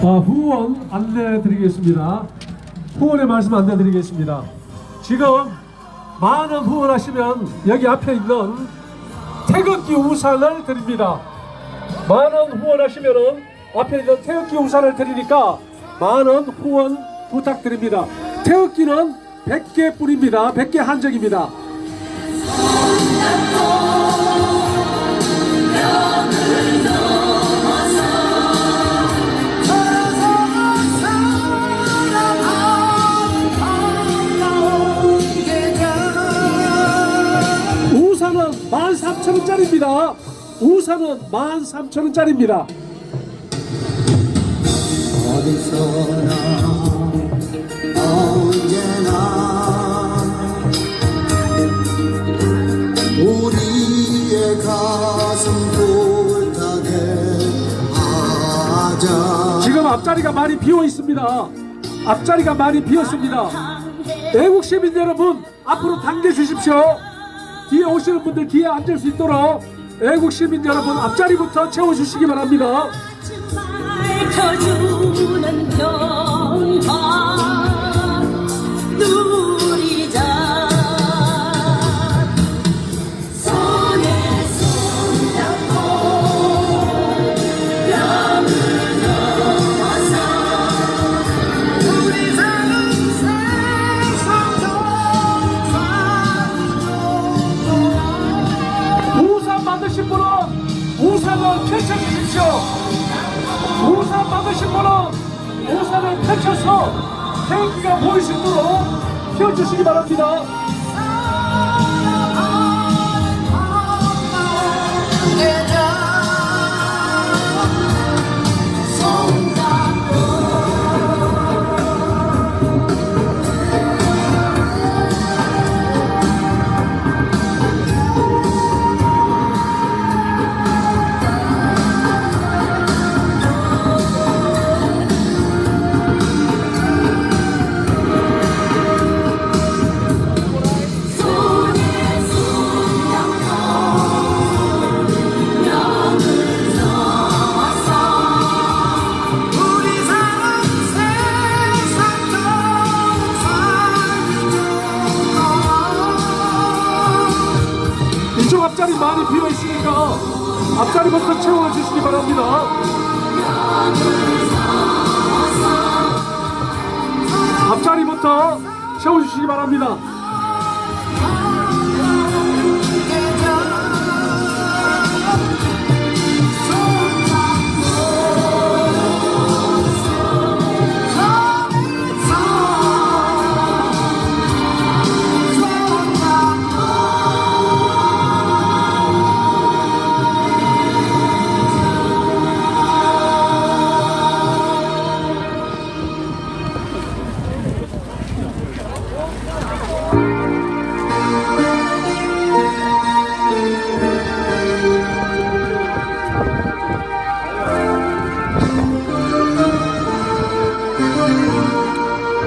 후원 안내드리겠습니다. 후원의 말씀 안내드리겠습니다. 지금 많은 후원하시면 여기 앞에 있는 태극기 우산을 드립니다. 많은 후원하시면 앞에 있는 태극기 우산을 드리니까 많은 후원 부탁드립니다. 태극기는 100개 뿐입니다. 100개 한정입니다. 우산은 13,000원짜리입니다. 우산은 13,000원짜리입니다. 어디서나 언제나 우리의 가슴 불타게 하자. 지금 앞자리가 많이 비어 있습니다. 앞자리가 많이 비었습니다. 외국 시민 여러분, 앞으로 당겨 주십시오. 뒤에 오시는 분들 뒤에 앉을 수 있도록 외국 시민 여러분 앞자리부터 채워주시기 바랍니다. 밝혀주는 평화 누리자. 손에 손 잡고 뺨을 넘어서 우리 사는 세상 우산 받으신 분은 우산을 펼쳐주십시오. 우산 받으신 분은 우산을 펼쳐서 태극기가 보일 수 있도록 펴주시기 바랍니다. 이쪽 앞자리 많이 비어 있으니까 앞자리부터 채워주시기 바랍니다. 앞자리부터 채워주시기 바랍니다.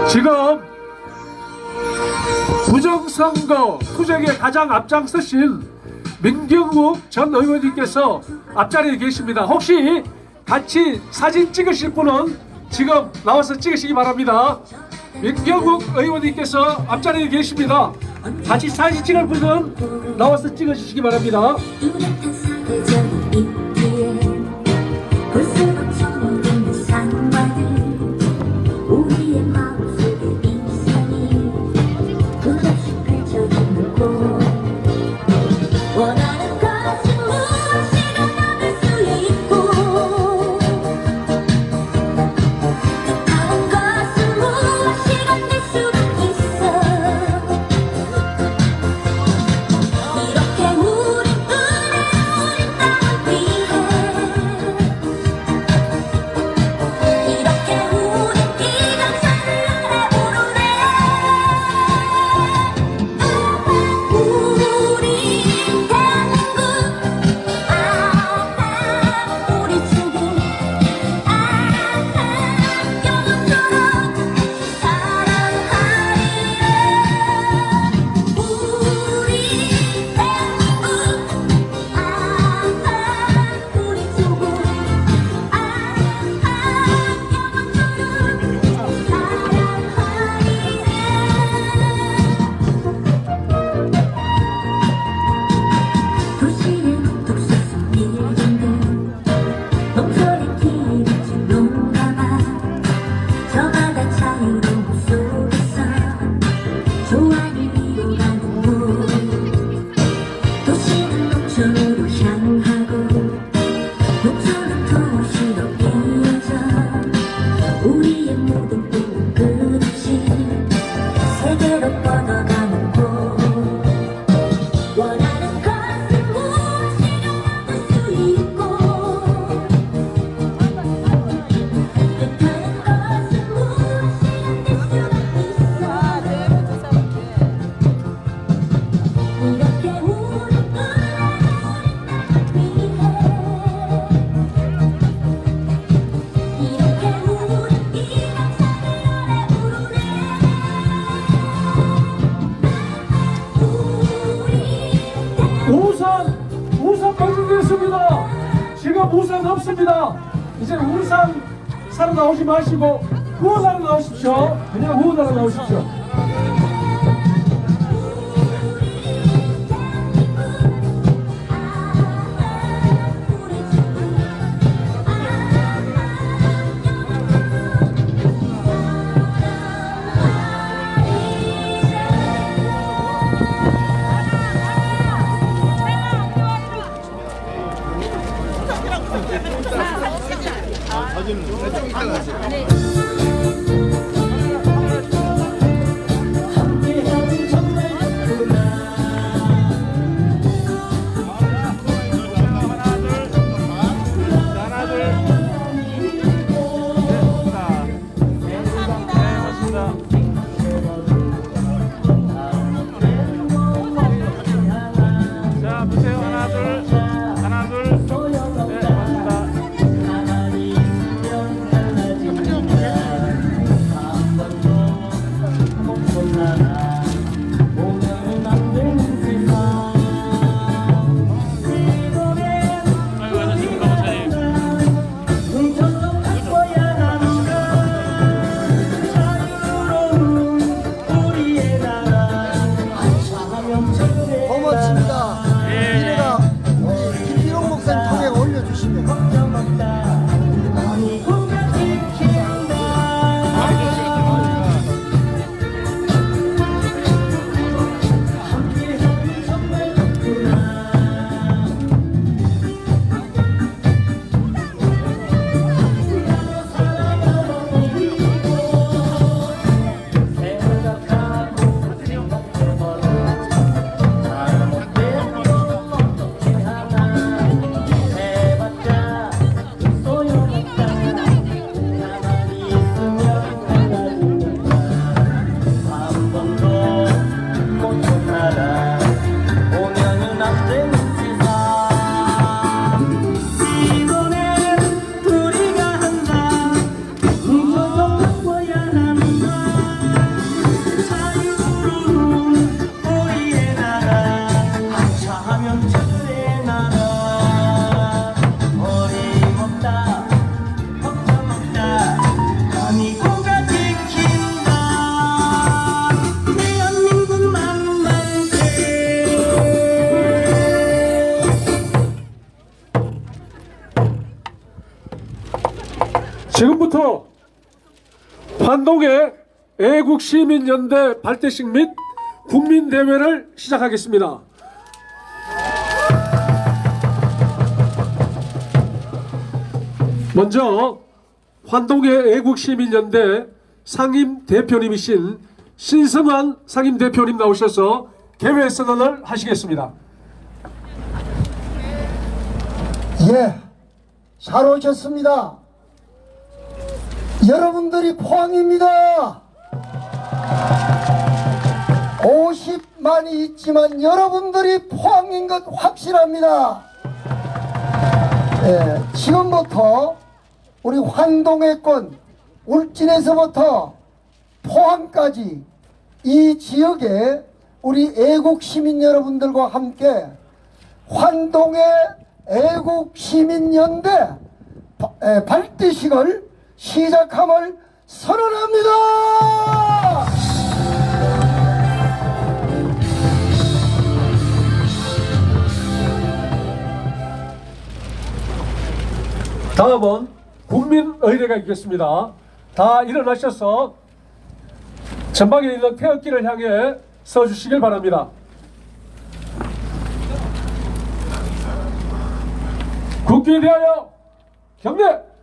지금 부정선거 투쟁에 가장 앞장서신 민경욱 전 의원님께서 앞자리에 계십니다. 혹시 같이 사진 찍으실 분은 지금 나와서 찍으시기 바랍니다. 민경욱 의원님께서 앞자리에 계십니다. 같이 사진 찍을 분은 나와서 찍어주시기 바랍니다. 지금 우산 없습니다. 이제 우산 사러 나오지 마시고 후원하러 나오십시오. 그냥 후원하러 나오십시오. 함께하면 정말 좋구나. 자, 보세요. 하나, 둘. 하나, 둘. 네, 맞습니다. 가만히 있으면 달라지니까 한 번도 못 볼라나 오늘은 안 되는 세상 이번엔 아이고, 안녕하십니까, 목사님. 훔쳐서 바꿔야 한다 자유로운 우리의 나라 한참하면 고맙습니다. 이래가 우리 김기록 목사님 통해 올려주시면 걱정 없다 아니고가 지킨다 함께하면 정말 좋구나 나도 살아가는 이곳 생각하고 생각해봐라 잘못된 건 어떻게 하나 해봤자 소용없다 가만히 있으면 달라지니까 한 번도 못 찾아라 오면은 안 되는 세상 이번엔 우리가 한다 뭉쳐서 바꿔야 한다 자유로운 우리의 나라 하차하면 천의 나라 어림없다 걱정 없다 아니고가 지킨다 대한민국 만만세 지금부터 환동의 애국시민연대 발대식 및 국민대회를 시작하겠습니다. 먼저 환동의 애국시민연대 상임대표님이신 신성환 상임대표님 나오셔서 개회 선언을 하시겠습니다. 예, 잘 오셨습니다. 여러분들이 포항입니다. 50만이 있지만 여러분들이 포항인 것 확실합니다. 예, 지금부터 우리 환동해권 울진에서부터 포항까지 이 지역에 우리 애국 시민 여러분들과 함께 환동의 애국 시민연대 발대식을 시작함을 선언합니다. 다음은 국민의례가 있겠습니다. 다 일어나셔서 전방에 있는 태극기를 향해 서주시길 바랍니다. 국기에 대하여 경례!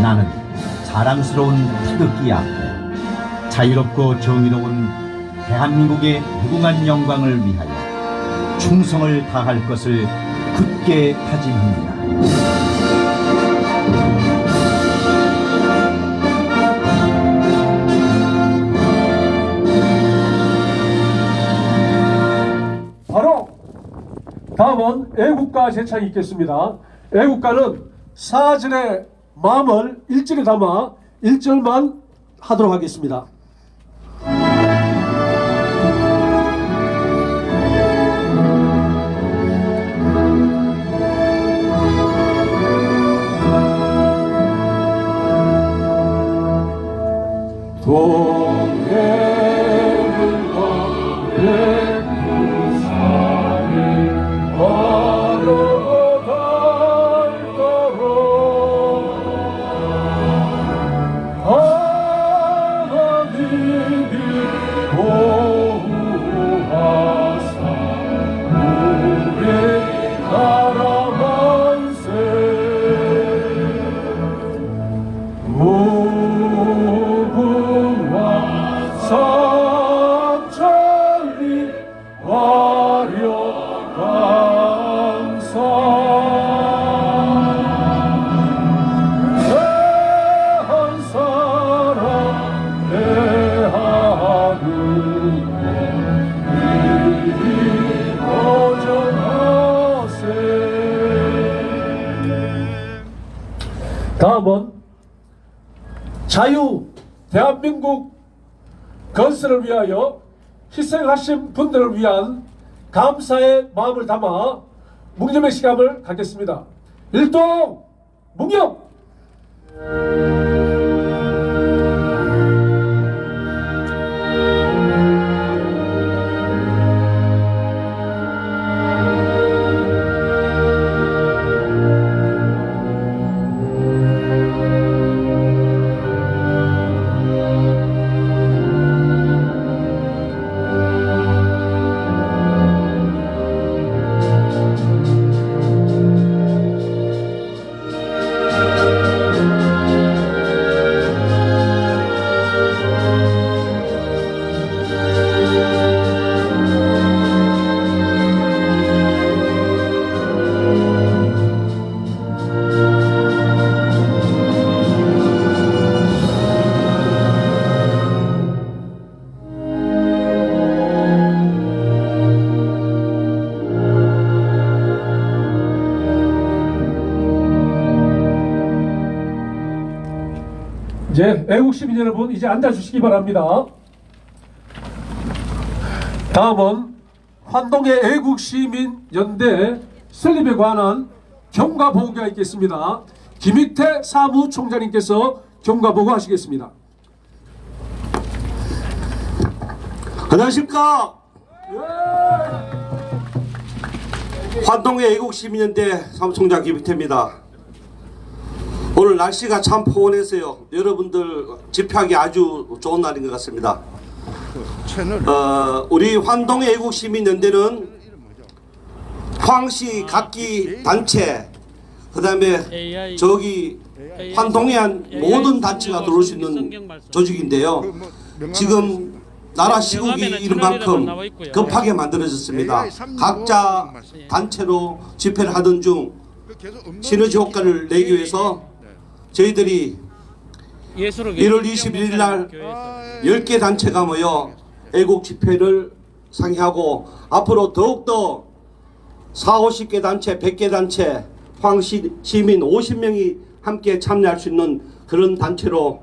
나는 자랑스러운 태극기 앞에 자유롭고 정의로운 대한민국의 무궁한 영광을 위하여 충성을 다할 것을 굳게 다짐합니다. 바로 다음 다음은 애국가 제창이 있겠습니다. 애국가는 사절의 마음을 일절에 담아 1절만 하도록 하겠습니다. 다음은 자유 대한민국 건설을 위하여 희생하신 분들을 위한 감사의 마음을 담아 묵념의 시간을 갖겠습니다. 일동 묵념! 이제 애국시민 여러분 이제 앉아주시기 바랍니다. 다음은 환동의 애국시민연대 설립에 관한 경과보고가 있겠습니다. 김익태 사무총장님께서 경과보고 하시겠습니다. 안녕하십니까. 환동의 애국시민연대 사무총장 김익태입니다. 오늘 날씨가 참 포근해서요. 여러분들 집회하기 아주 좋은 날인 것 같습니다. 우리 환동의 애국시민연대는 포항시 각기 단체, 그 다음에 저기 환동에 한 모든 단체가 들어올 수 있는 조직인데요. 지금 나라 시국이 이런 만큼 급하게 만들어졌습니다. 각자 단체로 집회를 하던 중 시너지 효과를 내기 위해서 저희들이 1월 21일 날 10개 단체가 모여 애국 집회를 상의하고 앞으로 더욱더 40-50개 단체, 100개 단체, 포항시 시민 50명이 함께 참여할 수 있는 그런 단체로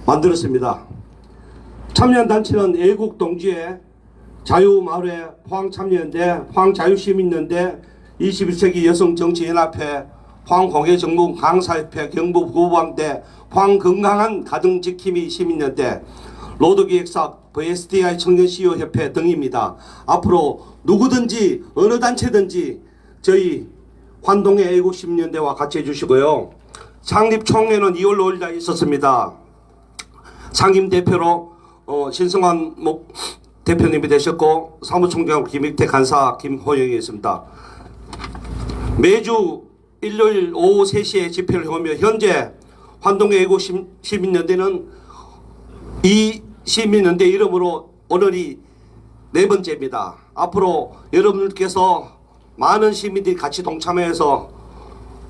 만들었습니다. 참여한 단체는 애국동지회, 자유마을회, 포항참여연대, 포항자유시민연대, 21세기 여성정치연합회, 포항공예정문 강사협회, 경북구부왕대, 포항건강한 가정지킴이 시민연대, 로드기획사, VSDI 청년CEO협회 등입니다. 앞으로 누구든지 어느 단체든지 저희 환동의 애국시민연대와 같이 해주시고요. 창립총회는 2월 5일 날 있었습니다. 상임대표로 신성환 대표님이 되셨고 사무총장 김익태 간사 김호영이었습니다. 매주 일요일 오후 3시에 집회를 하며 현재 환동의 애국시민연대는 이 시민연대 이름으로 오늘이 4번째입니다. 앞으로 여러분들께서 많은 시민들이 같이 동참해서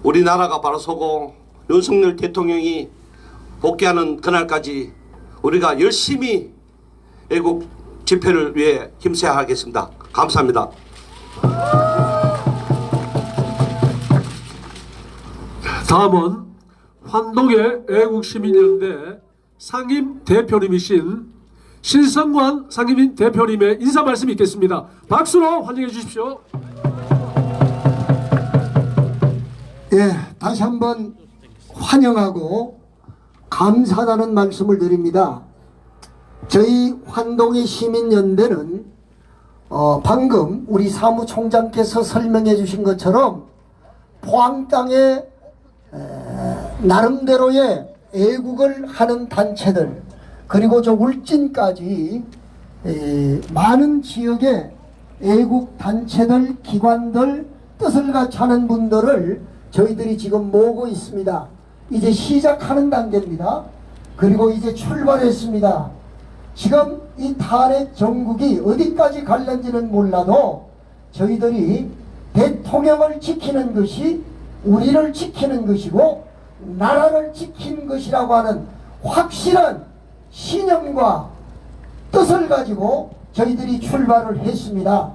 우리나라가 바로 서고 윤석열 대통령이 복귀하는 그날까지 우리가 열심히 애국 집회를 위해 힘써야 하겠습니다. 감사합니다. 다음은 환동의 애국시민연대 상임 대표님이신 신성관 상임 대표님의 인사 말씀이 있겠습니다. 박수로 환영해 주십시오. 예, 다시 한번 환영하고 감사하다는 말씀을 드립니다. 저희 환동의 시민연대는 방금 우리 사무총장께서 설명해 주신 것처럼 포항 땅에 나름대로의 애국을 하는 단체들, 그리고 저 울진까지 많은 지역의 애국 단체들, 기관들, 뜻을 같이 하는 분들을 저희들이 지금 모으고 있습니다. 이제 시작하는 단계입니다. 그리고 이제 출발했습니다. 지금 이 탄핵 정국이 어디까지 갈는지는 몰라도 저희들이 대통령을 지키는 것이 우리를 지키는 것이고 나라를 지키는 것이라고 하는 확실한 신념과 뜻을 가지고 저희들이 출발을 했습니다.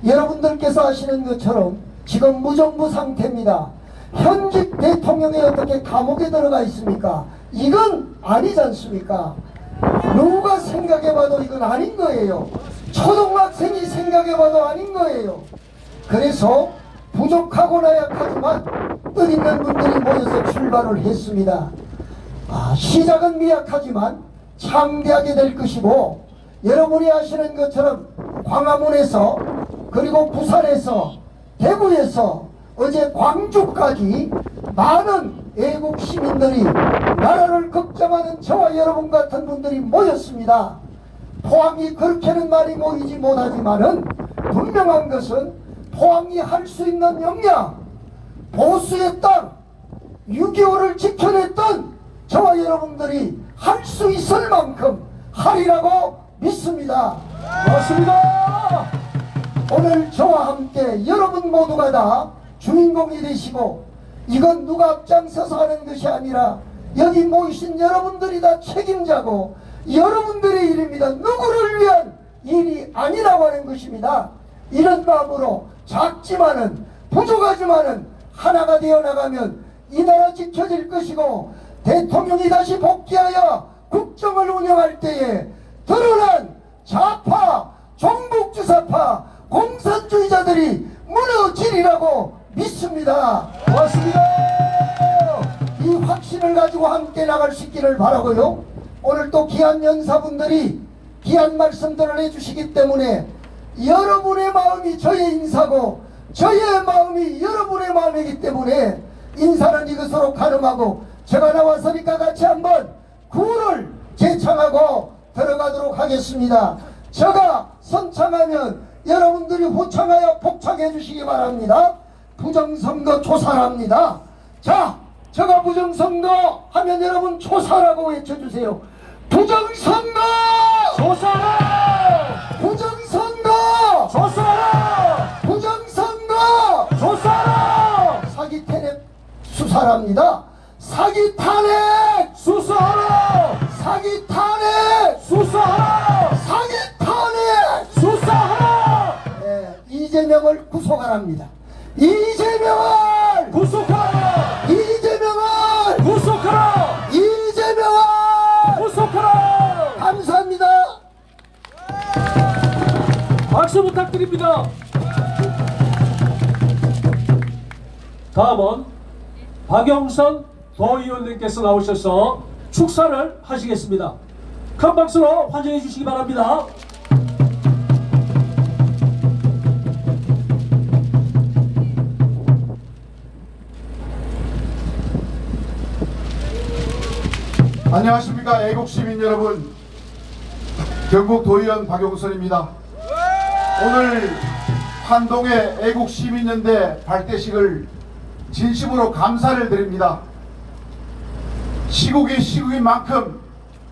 여러분들께서 아시는 것처럼 지금 무정부 상태입니다. 현직 대통령이 어떻게 감옥에 들어가 있습니까? 이건 아니지 않습니까? 누가 생각해봐도 이건 아닌 거예요. 초등학생이 생각해봐도 아닌 거예요. 그래서 부족하고 나약하지만 뜻 있는 분들이 모여서 출발을 했습니다. 시작은 미약하지만 창대하게 될 것이고, 여러분이 아시는 것처럼 광화문에서, 그리고 부산에서, 대구에서, 어제 광주까지 많은 애국 시민들이, 나라를 걱정하는 저와 여러분 같은 분들이 모였습니다. 포항이 그렇게는 많이 모이지 못하지만은 분명한 것은 포항이 할 수 있는 역량, 보수의 땅, 6.25를 지켜냈던 저와 여러분들이 할 수 있을 만큼 하리라고 믿습니다. 맞습니다. 오늘 저와 함께 여러분 모두가 다 주인공이 되시고, 이건 누가 앞장서서 하는 것이 아니라 여기 모이신 여러분들이 다 책임자고 여러분들의 일입니다. 누구를 위한 일이 아니라고 하는 것입니다. 이런 마음으로 작지만은 부족하지만은 하나가 되어 나가면 이 나라 지켜질 것이고, 대통령이 다시 복귀하여 국정을 운영할 때에 드러난 좌파, 종북주사파, 공산주의자들이 무너지리라고 믿습니다. 고맙습니다. 이 확신을 가지고 함께 나갈 수 있기를 바라고요. 오늘 또 귀한 연사분들이 귀한 말씀들을 해주시기 때문에 여러분의 마음이 저의 인사고 저의 마음이 여러분의 마음이기 때문에 인사는 이것으로 가름하고, 제가 나와서니까 같이 한번 구호를 제창하고 들어가도록 하겠습니다. 제가 선창하면 여러분들이 호창하여 복창해 주시기 바랍니다. 부정선거 조사랍니다. 자, 제가 부정선거 하면 여러분 조사라고 외쳐주세요. 부정선거 조사라! 부정선거 조사라! 부정선거 조사라! 사기 탄핵 수사랍니다. 사기 탄핵 수사하라! 사기 탄핵 수사하라! 사기 탄핵 수사하라! 이재명을 구속하랍니다. 이재명을 구속하라! 이재명을 구속하라! 이재명을 구속하라! 감사합니다. 박수 부탁드립니다. 다음은 박영선 도의원님께서 나오셔서 축사를 하시겠습니다. 큰 박수로 환영해 주시기 바랍니다. 안녕하십니까, 애국시민 여러분. 경북도의원 박용선입니다. 오늘 환동의 애국시민연대 발대식을 진심으로 감사를 드립니다. 시국이 시국인 만큼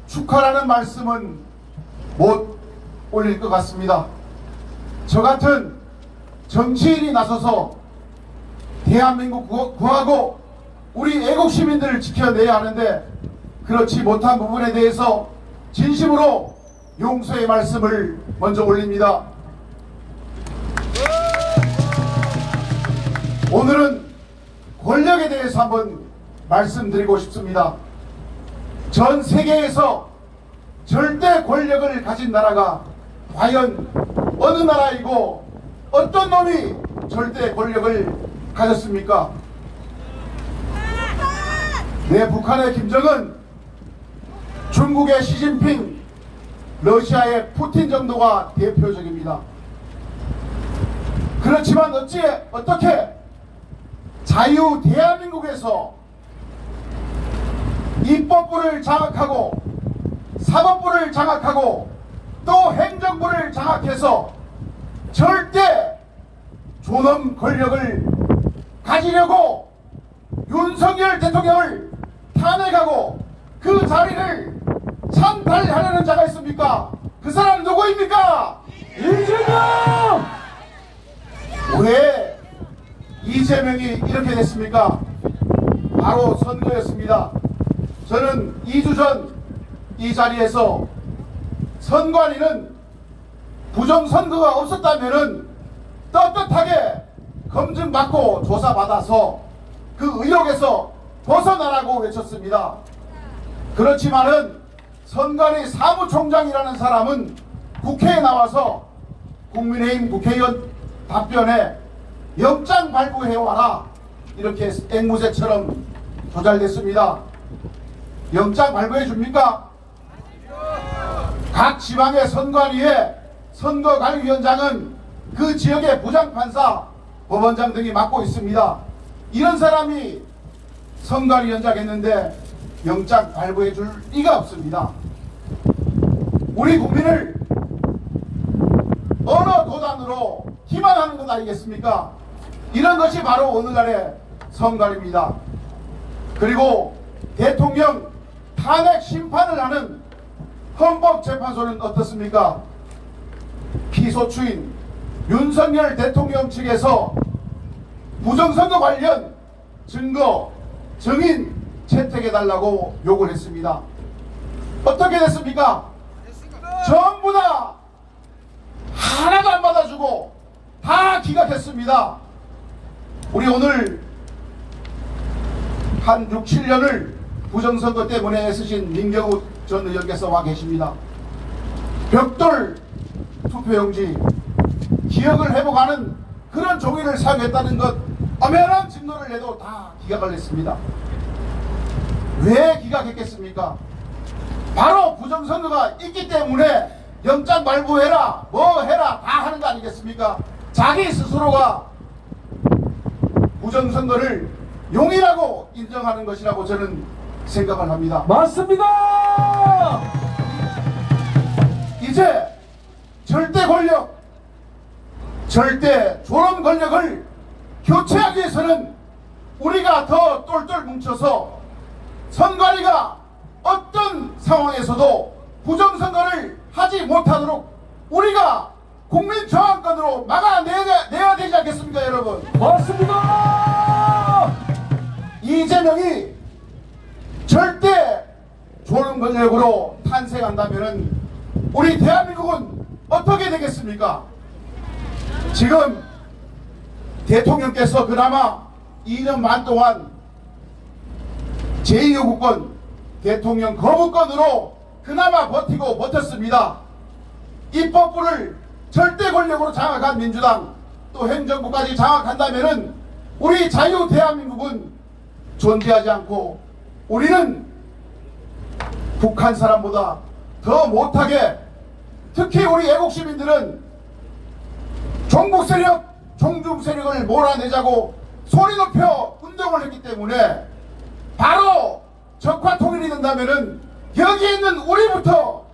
축하라는 말씀은 못 올릴 것 같습니다. 저 같은 정치인이 나서서 대한민국 구하고 우리 애국시민들을 지켜내야 하는데, 그렇지 못한 부분에 대해서 진심으로 용서의 말씀을 먼저 올립니다. 오늘은 권력에 대해서 한번 말씀드리고 싶습니다. 전 세계에서 절대 권력을 가진 나라가 과연 어느 나라이고 어떤 놈이 절대 권력을 가졌습니까? 네, 북한의 김정은, 중국의 시진핑, 러시아의 푸틴 정도가 대표적입니다. 그렇지만 어떻게 자유 대한민국에서 입법부를 장악하고 사법부를 장악하고 또 행정부를 장악해서 절대 존엄 권력을 가지려고 윤석열 대통령을 탄핵하고 그 자리를 찬탈하려는 자가 있습니까? 그 사람 누구입니까? 이재명! 왜 이재명이 이렇게 됐습니까? 바로 선거였습니다. 저는 2주 전 이 자리에서 선관위는 부정선거가 없었다면은 떳떳하게 검증받고 조사받아서 그 의혹에서 벗어나라고 외쳤습니다. 그렇지만은 선관위 사무총장이라는 사람은 국회에 나와서 국민의힘 국회의원 답변에 영장 발부해와라 이렇게 앵무새처럼 조잘됐습니다. 영장 발부해 줍니까? 각 지방의 선관위에 선거관리위원장은 그 지역의 부장판사, 법원장 등이 맡고 있습니다. 이런 사람이 선관위원장 했는데 영장 발부해 줄 리가 없습니다. 우리 국민을 어느 도단으로 기만하는 것 아니겠습니까? 이런 것이 바로 오늘날의 선관위입니다. 그리고 대통령 탄핵 심판을 하는 헌법재판소는 어떻습니까? 피소추인 윤석열 대통령 측에서 부정선거 관련 증거, 증인 채택해달라고 요구를 했습니다. 어떻게 됐습니까? 전부 다 하나도 안 받아주고 다 기각했습니다. 우리 오늘 한 6, 7년을 부정선거 때문에 애쓰신 민경욱 전 의원께서 와 계십니다. 벽돌 투표용지 기억을 회복하는 그런 종이를 사용했다는 것 엄연한 증거를 내도 다 기각을 했습니다. 왜 기각했겠습니까? 바로 부정선거가 있기 때문에 영장 발부해라 뭐 해라 다 하는 거 아니겠습니까? 자기 스스로가 부정선거를 용이라고 인정하는 것이라고 저는 생각을 합니다. 맞습니다! 이제 절대 권력, 절대 존엄 권력을 교체하기 위해서는 우리가 더 똘똘 뭉쳐서 선관위가 어떤 상황에서도 부정선거를 하지 못하도록 우리가 국민저항권으로 막아내야 되지 않겠습니까, 여러분? 맞습니다! 이재명이 절대 존엄 권력으로 탄생한다면은 우리 대한민국은 어떻게 되겠습니까? 지금 대통령께서 그나마 2년 반 동안 제2요구권 대통령 거부권으로 그나마 버텼습니다. 입법부를 절대 권력으로 장악한 민주당 또 행정부까지 장악한다면은 우리 자유 대한민국은 존재하지 않고 우리는 북한 사람보다 더 못하게 특히 우리 애국 시민들은 종북 세력, 종중 세력을 몰아내자고 소리 높여 운동을 했기 때문에 바로 적화 통일이 된다면은 여기 있는 우리부터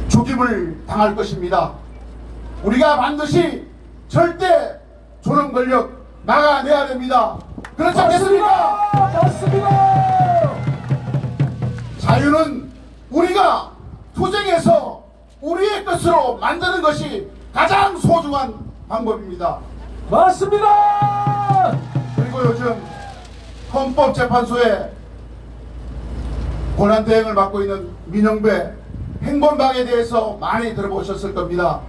죽임을 당할 것입니다. 우리가 반드시 절대 존엄 권력 막아내야 됩니다. 그렇지 않겠습니까? 맞습니다! 자유는 우리가 투쟁해서 우리의 것으로 만드는 것이 가장 소중한 방법입니다. 맞습니다! 그리고 요즘 헌법재판소에 권한대행을 맡고 있는 민영배 행본방에 대해서 많이 들어보셨을 겁니다.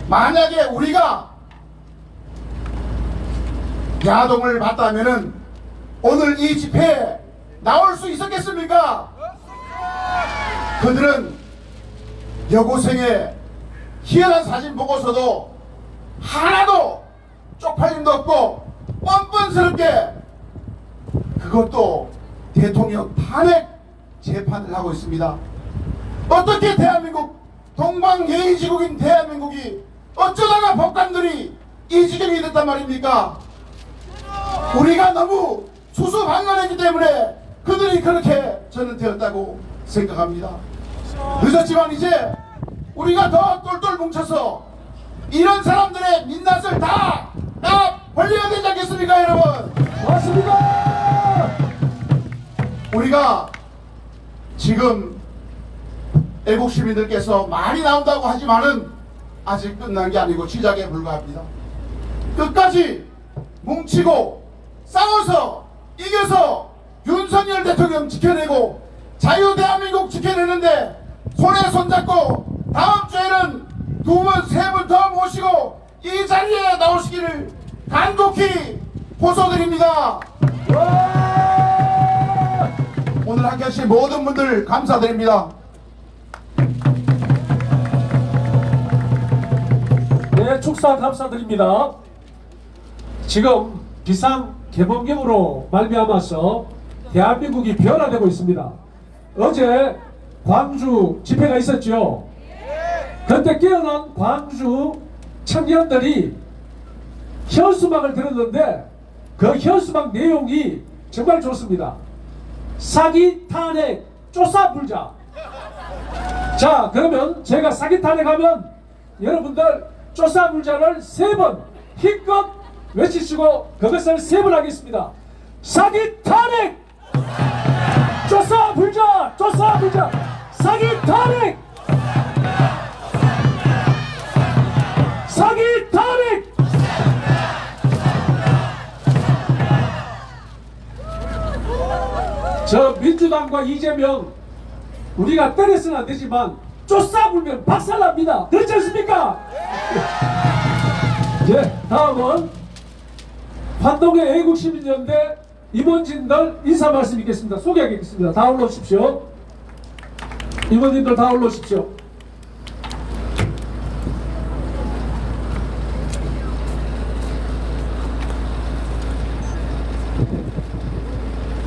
만약에 우리가 야동을 봤다면은 오늘 이 집회에 나올 수 있었겠습니까? 그들은 여고생의 희열한 사진 보고서도 하나도 쪽팔림도 없고 뻔뻔스럽게 그것도 대통령 탄핵 재판을 하고 있습니다. 어떻게 대한민국 동방예의지국인 대한민국이 어쩌다가 법관들이 이 지경이 됐단 말입니까? 우리가 너무 수수방관했기 때문에 그들이 그렇게 저는 되었다고 생각합니다. 늦었지만 이제 우리가 더 똘똘 뭉쳐서 이런 사람들의 민낯을 다 벌려야 되지 않겠습니까, 여러분? 맞습니다. 우리가 지금 애국 시민들께서 많이 나온다고 하지만은 아직 끝난 게 아니고 시작에 불과합니다. 끝까지 뭉치고 싸워서 이겨서 윤석열 대통령 지켜내고 자유 대한민국 지켜내는데 손에 손잡고 다음 주에는 2분, 3분 더 모시고 이 자리에 나오시기를 간곡히 호소드립니다. 오늘 함께 하신 모든 분들 감사드립니다. 네, 축사 감사드립니다. 지금 비상 개봉경으로 말미암아서 대한민국이 변화되고 있습니다. 어제 광주 집회가 있었죠. 그때 깨어난 광주 청년들이 현수막을 들었는데 그 현수막 내용이 정말 좋습니다. 사기 탄핵 쫓아불자. 자, 그러면 제가 사기 탄핵하면 여러분들 쫓아불자를 3번 힘껏 외치시고 그것을 3번 하겠습니다. 사기 탄핵 쫓아불자, 쫓아불자, 사기 탄핵, 사기 탄핵. 저 민주당과 이재명 우리가 때려서는 안 되지만 쫓아불면 박살납니다. 그렇지 않습니까? 예, 다음은 환동의 애국시민연대 임원진들 인사 말씀 있겠습니다. 소개하겠습니다. 다 올라오십시오. 임원진들 다 올라오십시오.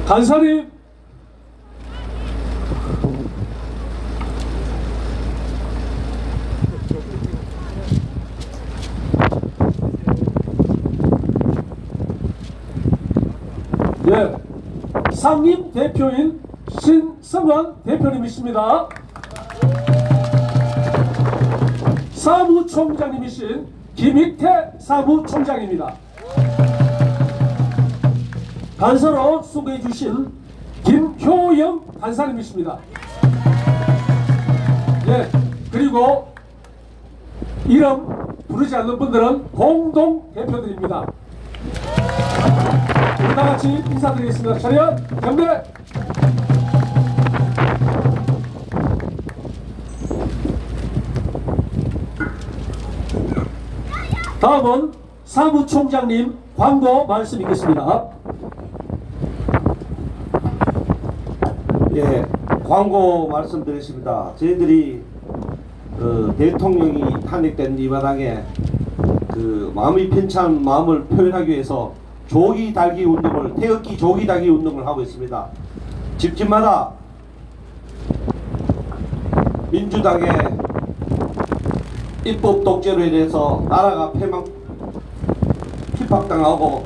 간사님, 예, 상임 대표인 신성환 대표님이십니다. 사무총장님이신 김익태 사무총장입니다. 간사로 소개해 주신 김효영 간사님이십니다. 예, 그리고 이름 부르지 않는 분들은 공동 대표들입니다. 우리 다 같이 인사드리겠습니다. 차렷, 경례. 다음은 사무총장님 광고 말씀 있겠습니다. 예, 광고 말씀드리겠습니다. 저희들이 대통령이 탄핵된 이 마당에 마음이 편찬 마음을 표현하기 위해서 조기 달기 운동을, 태극기 조기 달기 운동을 하고 있습니다. 집집마다 민주당의 입법 독재로 인해서 나라가 핍박당하고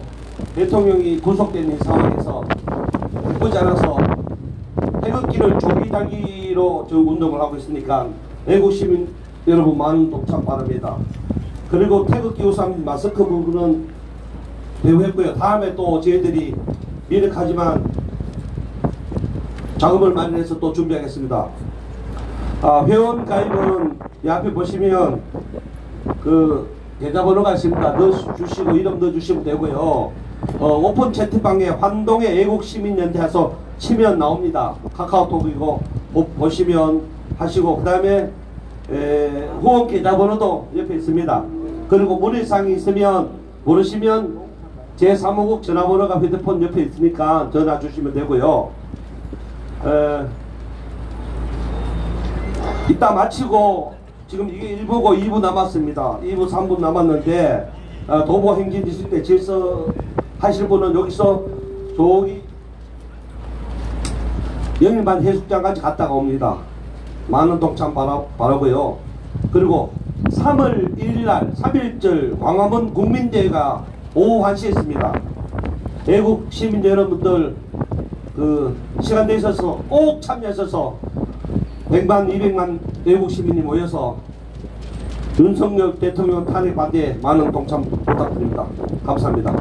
대통령이 구속된 이 상황에서 바쁘지 않아서 태극기를 조기 달기로 저 운동을 하고 있으니까 애국 시민 여러분 많은 동참 바랍니다. 그리고 태극기 우산 마스크 부분은 배우했고요. 다음에 또 저희들이 미력하지만 자금을 마련해서 또 준비하겠습니다. 회원 가입은 이 앞에 보시면 계좌번호가 있습니다. 넣어주시고 이름 넣어주시면 되고요. 오픈 채팅방에 환동의 애국시민연대에서 치면 나옵니다. 카카오톡이고 보시면 하시고, 그 다음에 후원 계좌번호도 옆에 있습니다. 그리고 문의사항이 있으면 모르시면 제 사무국 전화번호가 휴대폰 옆에 있으니까 전화 주시면 되고요. 이따 마치고 지금 이게 1부고 2부 남았습니다. 2부 3부 남았는데 도보 행진 있을 때 질서 하실 분은 여기서 저기 영일만 해수장까지 갔다가 옵니다. 많은 동참 바라고요. 그리고 3월 1일날 3.1절 광화문 국민대회가 오후 1시에 있습니다. 애국 시민 여러분들 그 시간 내셔서 꼭 참여하셔서 100만 200만 애국 시민이 모여서 윤석열 대통령 탄핵 반대에 많은 동참 부탁드립니다. 감사합니다.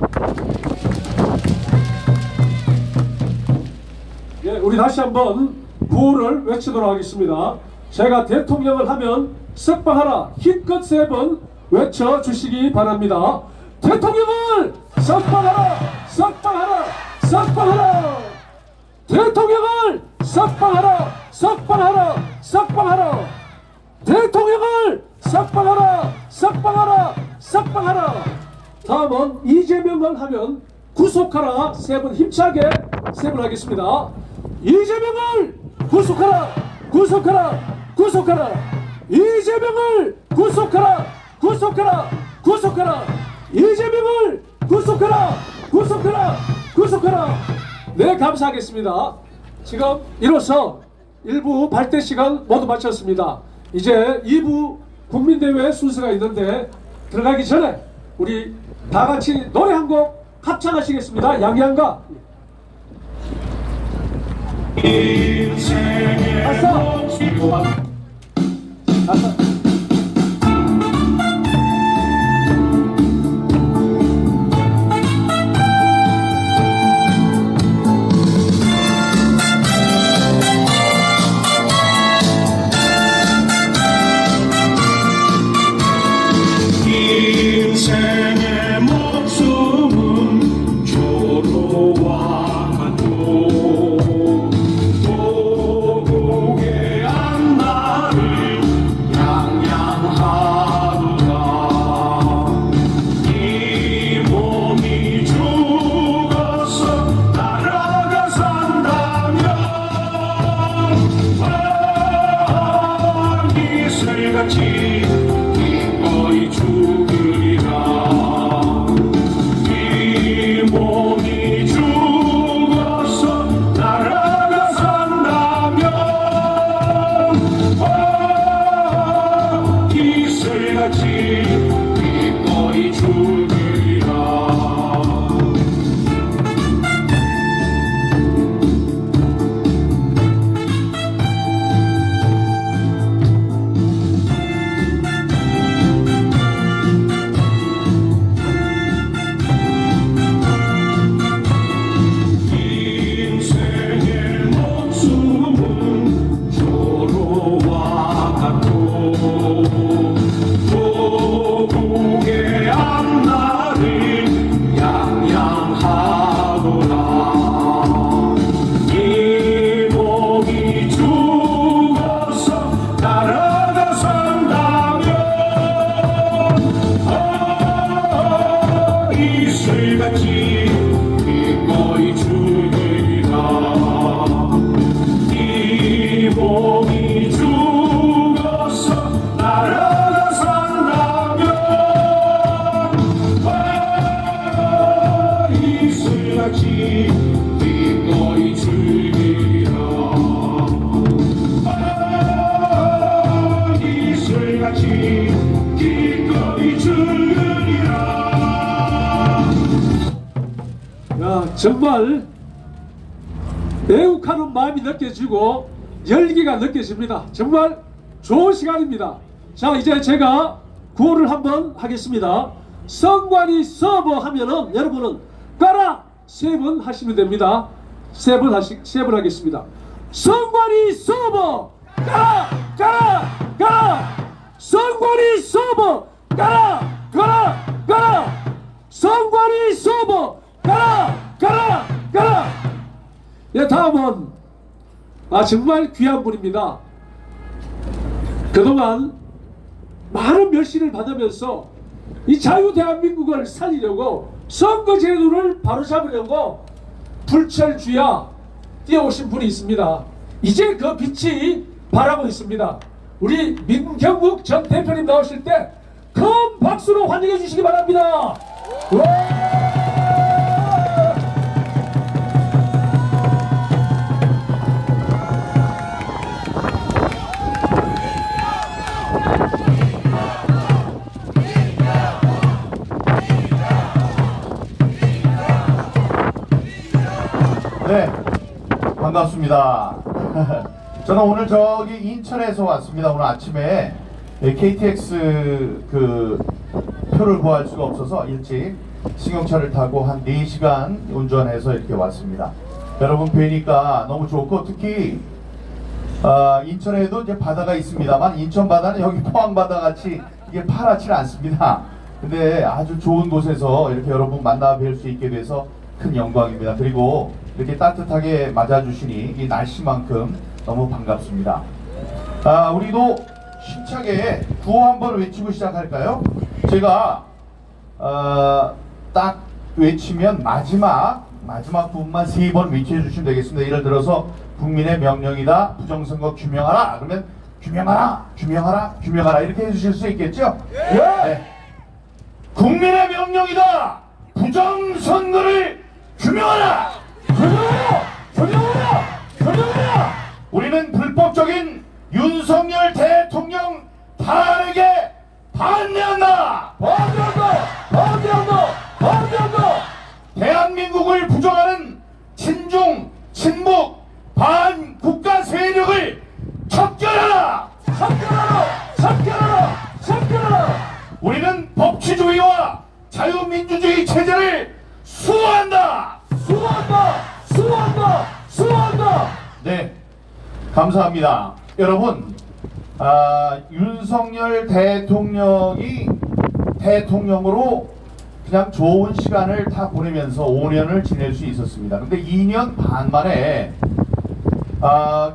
예, 우리 다시 한번 구호를 외치도록 하겠습니다. 제가 대통령을 하면 석방하라 힘껏 3번 외쳐주시기 바랍니다. 대통령을 석방하라, 석방하라, 석방하라. 대통령을 석방하라, 석방하라, 석방하라. 대통령을 석방하라, 석방하라, 석방하라. 다음은 이재명을 하면 구속하라 3번 힘차게 3번 하겠습니다. 이재명을 구속하라, 구속하라, 구속하라. 이재명을 구속하라, 구속하라, 구속하라. 이재명을 구속하라, 구속하라, 구속하라. 네, 감사하겠습니다. 지금 이로써 1부 발대 시간 모두 마쳤습니다. 이제 2부 국민대회 순서가 있는데 들어가기 전에 우리 다 같이 노래 한 곡 합창하시겠습니다. 양양가. 아싸! 아싸! 인생의 목숨은 조로와 같고 도국의 앞날을 양양하도다. 이 몸이 죽어서 나라가 산다면 이슬같이 기꺼이 죽으리라. 이 몸이 죽어서 나라가 산다면 이슬같이 기꺼이 죽으리라. 인생의 목숨은 조로와 같고 도국의 앞날을 양양하도다. 이 몸이 죽어서 나라가 산다면 이슬같이 기꺼이 죽으리라. 이 몸이 죽어서 나라가 산다면 이슬같이 기꺼이 죽으리라. 이슬같이 기꺼이 죽으리라. 야, 정말 애국하는 마음이 느껴지고 열기가 느껴집니다. 정말 좋은 시간입니다. 자, 이제 제가 구호를 한번 하겠습니다. 성관이 서버 하면은 여러분은 까라 3번 하시면 됩니다. 3번 하겠습니다. 성관이 서버 까라, 까라, 까라. 성관이 서버 까라, 까라, 까라. 성관이 서버 가라! 가라! 가라! 예, 다음은 정말 귀한 분입니다. 그동안 많은 멸시를 받으면서 이 자유 대한민국을 살리려고 선거제도를 바로잡으려고 불철주야 뛰어오신 분이 있습니다. 이제 그 빛이 발하고 있습니다. 우리 민경욱 전 대표님 나오실 때 큰 박수로 환영해 주시기 바랍니다. 네, 반갑습니다. 저는 오늘 저기 인천에서 왔습니다. 오늘 아침에 KTX 그 표를 구할 수가 없어서 일찍 승용차를 타고 한 4시간 운전해서 이렇게 왔습니다. 여러분 뵈니까 너무 좋고, 특히 인천에도 이제 바다가 있습니다만 인천 바다는 여기 포항 바다 같이 이게 파랗지 않습니다. 근데 아주 좋은 곳에서 이렇게 여러분 만나 뵐 수 있게 돼서 큰 영광입니다. 그리고 이렇게 따뜻하게 맞아주시니 이 날씨만큼 너무 반갑습니다. 우리도 힘차게 구호 한번 외치고 시작할까요? 제가 딱 외치면 마지막 부분만 3번 외쳐주시면 되겠습니다. 예를 들어서 국민의 명령이다, 부정선거 규명하라, 그러면 규명하라 이렇게 해주실 수 있겠죠? 네. 국민의 명령이다, 부정선거를 규명하라! 규명하라! 우리는 불법적인 윤석열 대통령 탄핵에 반대한다! 대한민국을 부정하는 친중, 친북, 반국가 세력을 척결하라! 우리는 법치주의와 자유민주주의 체제를 수호한다! 네, 감사합니다. 여러분, 윤석열 대통령이 대통령으로 그냥 좋은 시간을 다 보내면서 5년을 지낼 수 있었습니다. 근데 2년 반 만에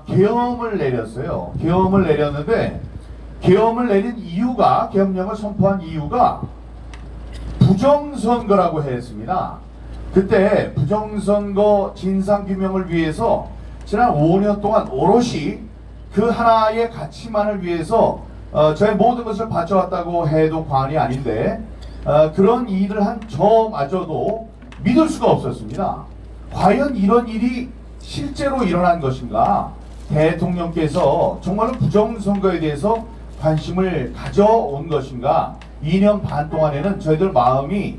계엄을 내렸어요. 계엄을 내렸는데, 계엄을 내린 이유가, 계엄령을 선포한 이유가 부정선거라고 했습니다. 그때 부정선거 진상규명을 위해서 지난 5년 동안 오롯이 그 하나의 가치만을 위해서 저의 모든 것을 바쳐왔다고 해도 과언이 아닌데, 그런 일을 한 저마저도 믿을 수가 없었습니다. 과연 이런 일이 실제로 일어난 것인가? 대통령께서 정말로 부정선거에 대해서 관심을 가져온 것인가? 2년 반 동안에는 저희들 마음이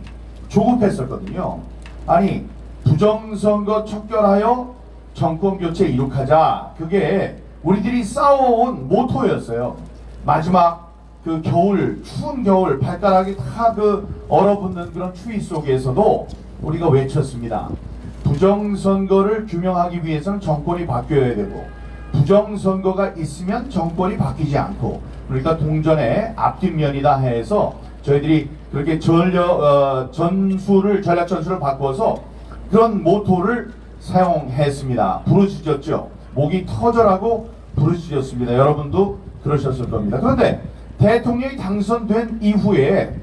조급했었거든요. 아니, 부정선거 척결하여 정권교체 이룩하자, 그게 우리들이 싸워온 모토였어요. 마지막 그 겨울, 추운 겨울, 발가락이 다 그 얼어붙는 그런 추위 속에서도 우리가 외쳤습니다. 부정선거를 규명하기 위해서는 정권이 바뀌어야 되고, 부정선거가 있으면 정권이 바뀌지 않고, 그러니까 동전의 앞뒷면이다 해서 저희들이 그렇게 전략 전술을 바꿔서 그런 모토를 사용했습니다. 부르짖었죠. 목이 터져라고 부르짖었습니다. 여러분도 그러셨을 겁니다. 그런데 대통령이 당선된 이후에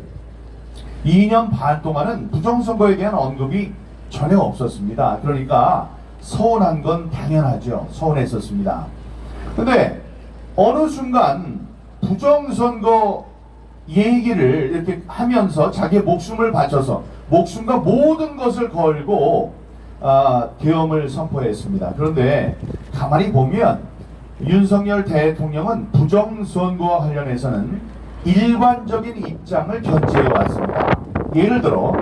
2년 반 동안은 부정선거에 대한 언급이 전혀 없었습니다. 그러니까 서운한 건 당연하죠. 서운했었습니다. 근데 어느 순간 부정선거 얘기를 이렇게 하면서 자기의 목숨을 바쳐서, 목숨과 모든 것을 걸고 계엄을 선포했습니다. 그런데 가만히 보면 윤석열 대통령은 부정선거와 관련해서는 일관적인 입장을 견지해 왔습니다. 예를 들어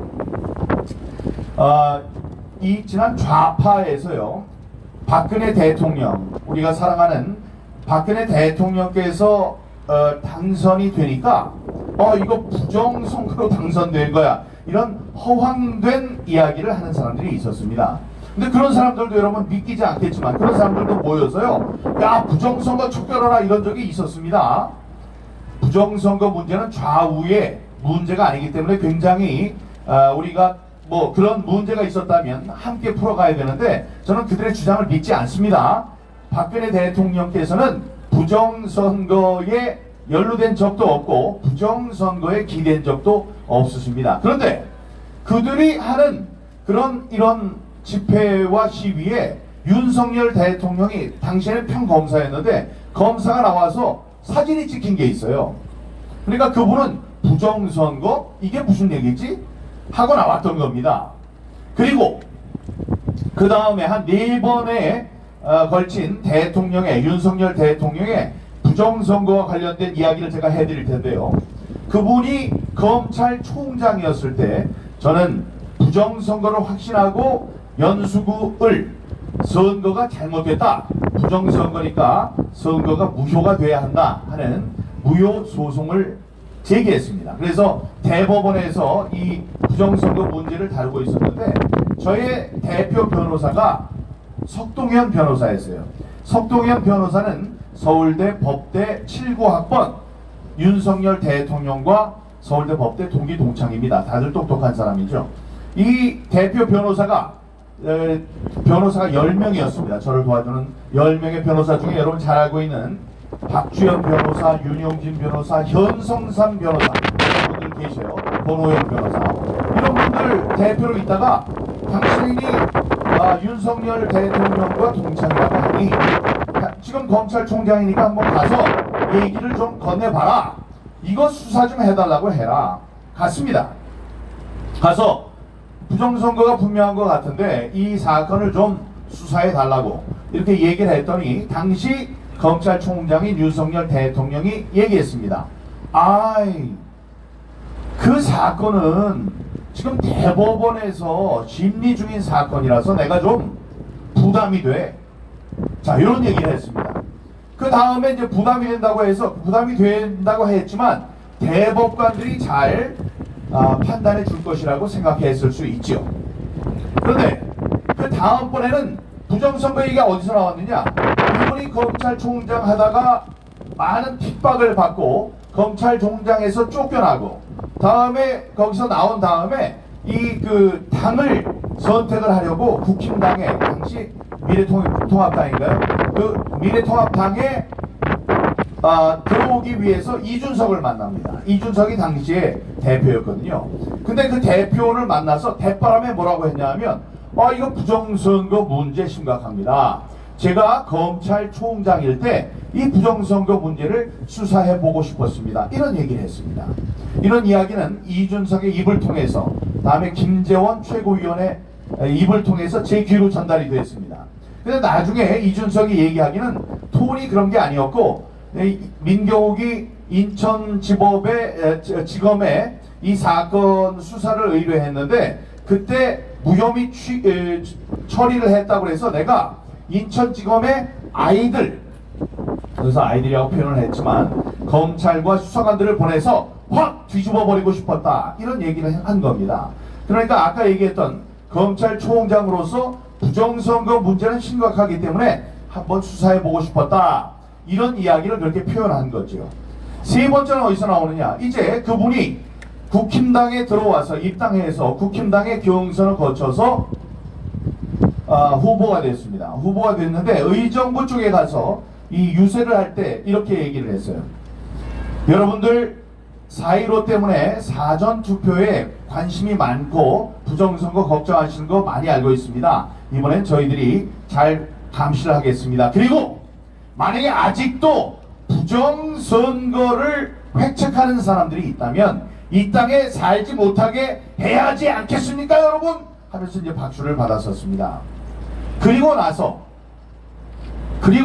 이 지난 좌파에서요, 박근혜 대통령, 우리가 사랑하는 박근혜 대통령께서 당선이 되니까 이거 부정선거로 당선된 거야, 이런 허황된 이야기를 하는 사람들이 있었습니다. 근데 그런 사람들도 여러분 믿기지 않겠지만 그런 사람들도 모여서요, 야, 부정선거 척결하라, 이런 적이 있었습니다. 부정선거 문제는 좌우의 문제가 아니기 때문에 굉장히 우리가 뭐 그런 문제가 있었다면 함께 풀어가야 되는데, 저는 그들의 주장을 믿지 않습니다. 박근혜 대통령께서는 부정선거에 연루된 적도 없고 부정선거에 기댄 적도 없으십니다. 그런데 그들이 하는 이런 집회와 시위에 윤석열 대통령이 당시에는 평검사였는데 검사가 나와서 사진이 찍힌 게 있어요. 그러니까 그분은 부정선거 이게 무슨 얘기지? 하고 나왔던 겁니다. 그리고 그 다음에 한 4번에 걸친 윤석열 대통령의 부정선거와 관련된 이야기를 제가 해드릴 텐데요. 그분이 검찰총장이었을 때 저는 부정선거를 확신하고 연수구을 선거가 잘못됐다. 부정선거니까 선거가 무효가 돼야 한다 하는 무효 소송을 제기했습니다. 그래서 대법원에서 이 부정선거 문제를 다루고 있었는데 저의 대표 변호사가 석동현 변호사였어요. 석동현 변호사는 서울대 법대 79학번 윤석열 대통령과 서울대 법대 동기 동창입니다. 다들 똑똑한 사람이죠. 이 대표 변호사가 10명이었습니다. 저를 도와주는 10명의 변호사 중에 여러분 잘 알고 있는 박주연 변호사, 윤용진 변호사, 현성삼 변호사 이런 분들 계셔요. 권호영 변호사 이런 분들 대표로 있다가 당신이 윤석열 대통령과 동창이라고 하니 지금 검찰총장이니까 한번 가서 얘기를 좀 건네봐라. 이거 수사 좀 해달라고 해라. 갔습니다. 가서 부정선거가 분명한 것 같은데 이 사건을 좀 수사해 달라고 이렇게 얘기를 했더니 당시 검찰총장인 윤석열 대통령이 얘기했습니다. 그 사건은 지금 대법원에서 심리 중인 사건이라서 내가 좀 부담이 돼. 자, 이런 얘기를 했습니다. 그 다음에 이제 부담이 된다고 했지만 대법관들이 잘 판단해 줄 것이라고 생각했을 수 있죠. 그런데 그 다음번에는 부정선거 얘기가 어디서 나왔느냐? 이분이 검찰총장 하다가 많은 핍박을 받고 검찰총장에서 쫓겨나고 다음에 거기서 나온 다음에 이 당을 선택을 하려고 국힘당에 당시 미래통합당인가요? 그 미래통합당에 들어오기 위해서 이준석을 만납니다. 이준석이 당시에 대표였거든요. 근데 그 대표를 만나서 대바람에 뭐라고 했냐면 이거 부정선거 문제 심각합니다. 제가 검찰총장일 때 이 부정선거 문제를 수사해보고 싶었습니다. 이런 얘기를 했습니다. 이런 이야기는 이준석의 입을 통해서 다음에 김재원 최고위원의 입을 통해서 제 귀로 전달이 됐습니다. 근데 나중에 이준석이 얘기하기는 톤이 그런 게 아니었고 민경욱이 인천지검에 이 사건 수사를 의뢰했는데 그때 무혐의 처리를 했다고 해서 내가 인천지검의 그래서 아이들이라고 표현을 했지만 검찰과 수사관들을 보내서 확 뒤집어 버리고 싶었다 이런 얘기를 한 겁니다. 그러니까 아까 얘기했던 검찰총장으로서 부정선거 문제는 심각하기 때문에 한번 수사해 보고 싶었다 이런 이야기를 그렇게 표현한 거죠. 세 번째는 어디서 나오느냐? 이제 그분이 국힘당에 들어와서 입당해서 국힘당의 경선을 거쳐서 후보가 됐습니다. 후보가 됐는데 의정부 쪽에 가서 이 유세를 할 때 이렇게 얘기를 했어요. 여러분들 4.15 때문에 사전투표에 관심이 많고 부정선거 걱정하시는 거 많이 알고 있습니다. 이번엔 저희들이 잘 감시를 하겠습니다. 그리고 만약에 아직도 부정선거를 획책하는 사람들이 있다면 이 땅에 살지 못하게 해야 하지 않겠습니까 여러분? 하면서 이제 박수를 받았었습니다. 그리고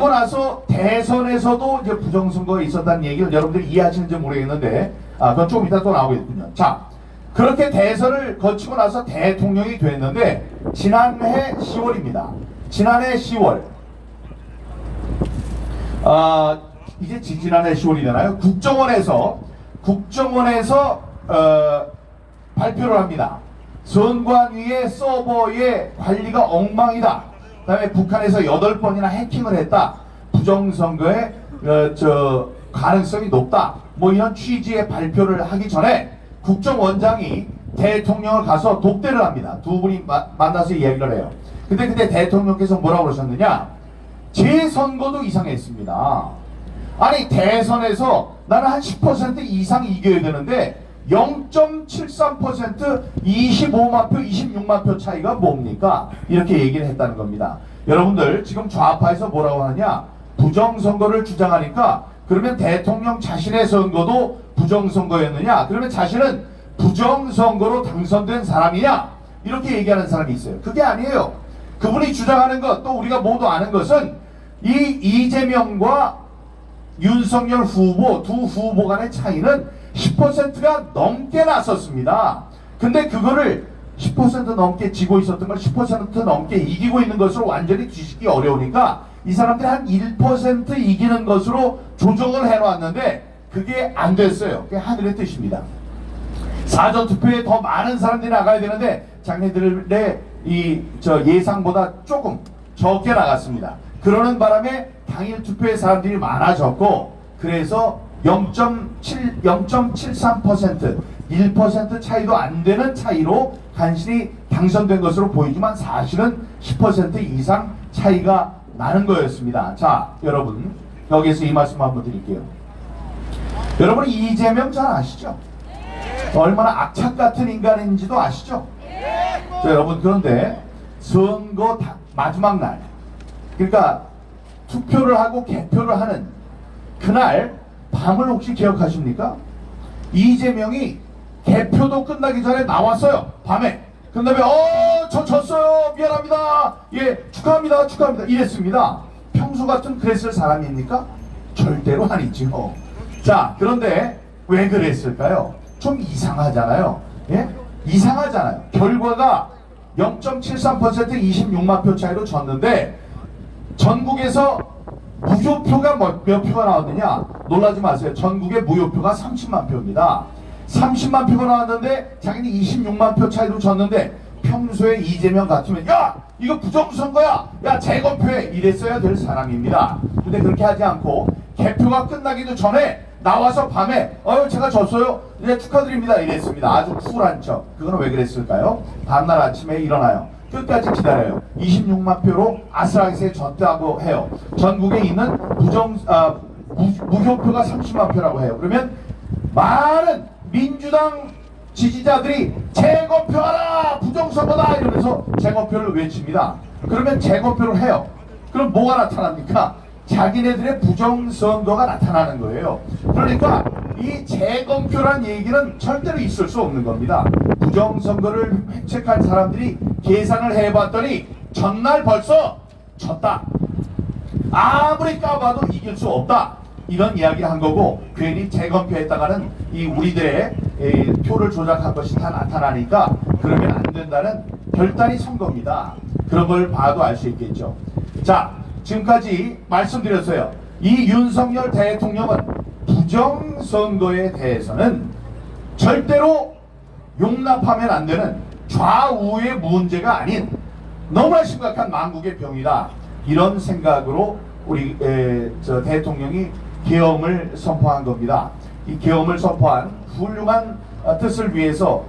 나서 대선에서도 이제 부정선거가 있었다는 얘기를 여러분들이 이해하시는지 모르겠는데 그건 조금 이따 또 나오겠군요. 자, 그렇게 대선을 거치고 나서 대통령이 됐는데 지난해 10월입니다. 지난해 10월 이제 지난해 10월이 되나요? 국정원에서 발표를 합니다. 선관위의 서버의 관리가 엉망이다. 그 다음에 북한에서 8번이나 해킹을 했다. 부정선거의 가능성이 높다. 뭐 이런 취지의 발표를 하기 전에 국정원장이 대통령을 가서 독대를 합니다. 두 분이 만나서 이야기를 해요. 근데 그때 대통령께서 뭐라고 그러셨느냐? 제 선거도 이상했습니다. 아니 대선에서 나는 한 10% 이상 이겨야 되는데 0.73% 25만 표, 26만 표 차이가 뭡니까? 이렇게 얘기를 했다는 겁니다. 여러분들 지금 좌파에서 뭐라고 하냐? 부정선거를 주장하니까 그러면 대통령 자신의 선거도 부정선거였느냐? 그러면 자신은 부정선거로 당선된 사람이냐? 이렇게 얘기하는 사람이 있어요. 그게 아니에요. 그분이 주장하는 것, 또 우리가 모두 아는 것은 이 이재명과 윤석열 후보, 두 후보 간의 차이는 10%가 넘게 났었습니다. 근데 그거를 10% 넘게 지고 있었던 걸 10% 넘게 이기고 있는 것으로 완전히 뒤집기 어려우니까 이 사람들이 한 1% 이기는 것으로 조정을 해놨는데 그게 안 됐어요. 그게 하늘의 뜻입니다. 사전투표에 더 많은 사람들이 나가야 되는데 자기네들의 예상보다 조금 적게 나갔습니다. 그러는 바람에 당일 투표에 사람들이 많아졌고 그래서 0.73% 1% 차이도 안 되는 차이로 간신히 당선된 것으로 보이지만 사실은 10% 이상 차이가 나는 거였습니다. 자, 여러분 여기서 이 말씀 한번 드릴게요. 여러분 이재명 잘 아시죠? 얼마나 악착 같은 인간인지도 아시죠? 자, 여러분 그런데 선거 마지막 날 그러니까 투표를 하고 개표를 하는 그날 밤을 혹시 기억하십니까? 이재명이 개표도 끝나기 전에 나왔어요. 밤에. 그 다음에 저 졌어요. 미안합니다. 예, 축하합니다. 축하합니다. 이랬습니다. 평소 같은 그랬을 사람입니까? 절대로 아니죠. 자, 그런데 왜 그랬을까요? 좀 이상하잖아요. 예? 이상하잖아요. 결과가 0.73% 26만 표 차이로 졌는데 전국에서 무효표가 몇 표가 나왔느냐? 놀라지 마세요. 전국의 무효표가 30만 표입니다. 30만 표가 나왔는데 자기는 26만 표 차이로 졌는데 평소에 이재명 같으면 야! 이거 부정선거야! 야 재검표해! 이랬어야 될 사람입니다. 근데 그렇게 하지 않고 개표가 끝나기도 전에 나와서 밤에 제가 졌어요. 네, 축하드립니다. 이랬습니다. 아주 쿨한 척. 그건 왜 그랬을까요? 다음날 아침에 일어나요. 끝까지 기다려요. 26만 표로 아슬아슬하게 졌다고 해요. 전국에 있는 무효표가 30만 표라고 해요. 그러면 많은 민주당 지지자들이 재검표하라! 부정선거다! 이러면서 재검표를 외칩니다. 그러면 재검표를 해요. 그럼 뭐가 나타납니까? 자기네들의 부정선거가 나타나는 거예요. 그러니까 이 재검표란 얘기는 절대로 있을 수 없는 겁니다. 부정선거를 획책한 사람들이 계산을 해봤더니 전날 벌써 졌다. 아무리 까봐도 이길 수 없다. 이런 이야기 한 거고 괜히 재검표했다가는 이 우리들의 표를 조작한 것이 다 나타나니까 그러면 안 된다는 결단이 선 겁니다. 그런 걸 봐도 알 수 있겠죠. 자, 지금까지 말씀드렸어요. 이 윤석열 대통령은 부정선거에 대해서는 절대로 용납하면 안 되는 좌우의 문제가 아닌 너무나 심각한 만국의 병이다. 이런 생각으로 우리 대통령이 계엄을 선포한 겁니다. 이 계엄을 선포한 훌륭한 뜻을 위해서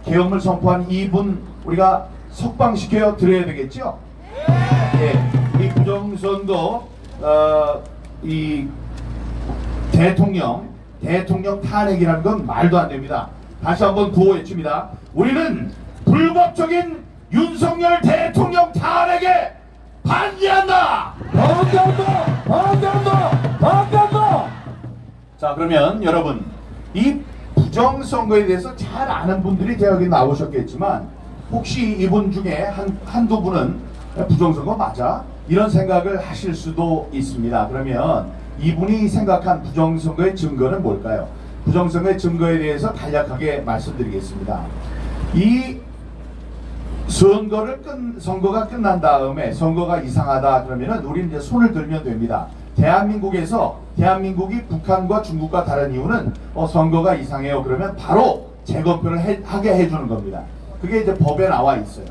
계엄을 선포한 이분 우리가 석방시켜 드려야 되겠죠? 예, 이 부정선거 이 대통령 탄핵이라는 건 말도 안 됩니다. 다시 한번 구호 외칩니다. 우리는 불법적인 윤석열 대통령 탄핵에 반대한다! 반대한다! 반대한다! 반대한다! 자, 그러면 여러분 이 부정선거에 대해서 잘 아는 분들이 여기 나오셨겠지만 혹시 이분 중에 한두 분은 부정선거 맞아? 이런 생각을 하실 수도 있습니다. 그러면 이분이 생각한 부정선거의 증거는 뭘까요? 부정선거의 증거에 대해서 간략하게 말씀드리겠습니다. 이 선거가 끝난 다음에 선거가 이상하다 그러면은 우리는 이제 손을 들면 됩니다. 대한민국이 북한과 중국과 다른 이유는 선거가 이상해요. 그러면 바로 재검표를 하게 해주는 겁니다. 그게 이제 법에 나와 있어요.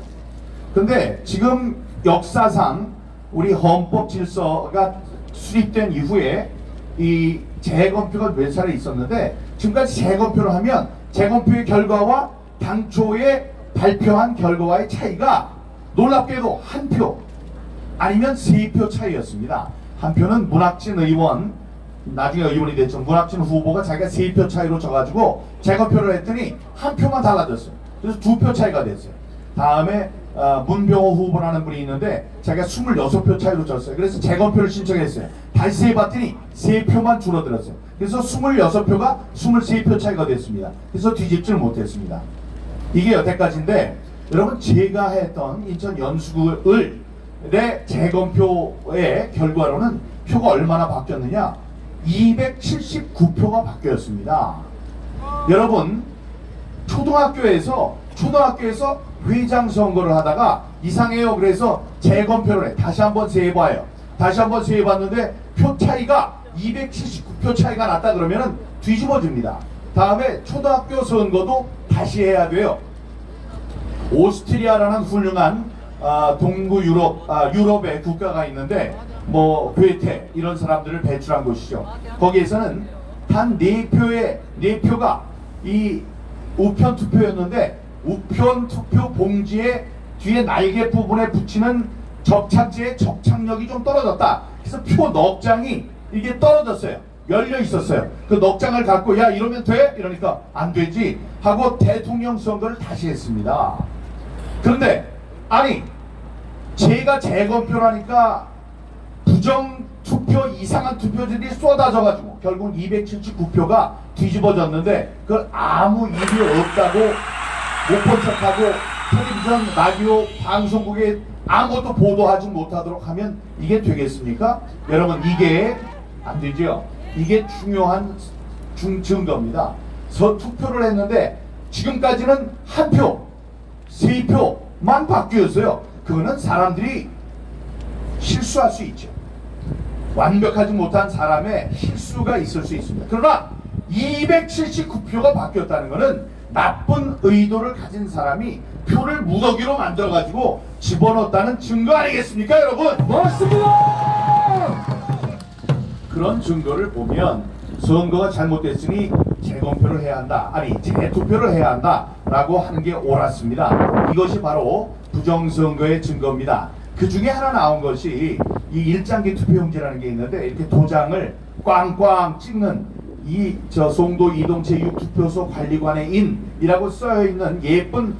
근데 지금 역사상 우리 헌법 질서가 수립된 이후에 이 재검표가 몇 차례 있었는데 지금까지 재검표를 하면 재검표의 결과와 당초에 발표한 결과와의 차이가 놀랍게도 한 표 아니면 3표 차이였습니다. 한 표는 문학진 의원, 나중에 의원이 됐죠. 문학진 후보가 자기가 3표 차이로 져가지고 재검표를 했더니 한 표만 달라졌어요. 그래서 2표 차이가 됐어요. 다음에 문병호 후보라는 분이 있는데 자기가 26표 차이로 졌어요. 그래서 재검표를 신청했어요. 다시 해봤더니 3표만 줄어들었어요. 그래서 26표가 23표 차이가 됐습니다. 그래서 뒤집지를 못했습니다. 이게 여태까지인데 여러분 제가 했던 인천 연수구의 재검표의 결과로는 표가 얼마나 바뀌었느냐? 279표가 바뀌었습니다. 여러분 초등학교에서 회장 선거를 하다가 이상해요. 그래서 재검표를 해. 다시 한번 세봐요. 다시 한번 세봤는데 표 차이가 279표 차이가 났다 그러면은 뒤집어집니다. 다음에 초등학교 선거도 다시 해야 돼요. 오스트리아라는 훌륭한 동구 유럽의 국가가 있는데 뭐 괴테 이런 사람들을 배출한 곳이죠. 거기에서는 단 4표가 이 우편 투표였는데 우편 투표 봉지에 뒤에 날개 부분에 붙이는 접착제의 접착력이 좀 떨어졌다. 그래서 표 넉 장이 이게 떨어졌어요. 열려 있었어요. 그 넉 장을 갖고 야 이러면 돼? 이러니까 안 되지 하고 대통령 선거를 다시 했습니다. 그런데 아니 제가 재검표라니까 부정 투표 이상한 투표들이 쏟아져가지고 결국 279표가 뒤집어졌는데 그걸 아무 일이 없다고 못 본 척하고 텔레비전, 라디오, 방송국에 아무것도 보도하지 못하도록 하면 이게 되겠습니까? 여러분 이게 안 되죠. 이게 중요한 증거입니다. 투표를 했는데 지금까지는 한 표, 3표만 바뀌었어요. 그거는 사람들이 실수할 수 있죠. 완벽하지 못한 사람의 실수가 있을 수 있습니다. 그러나 279표가 바뀌었다는 것은 나쁜 의도를 가진 사람이 표를 무더기로 만들어가지고 집어넣었다는 증거 아니겠습니까, 여러분? 맞습니다. 그런 증거를 보면 선거가 잘못됐으니 재검표를 해야 한다. 아니, 재투표를 해야 한다. 라고 하는 게 옳았습니다. 이것이 바로 부정선거의 증거입니다. 그 중에 하나 나온 것이 이 일장기 투표용지라는 게 있는데 이렇게 도장을 꽝꽝 찍는 송도 이동체 6투표소 관리관의 인이라고 써있는 예쁜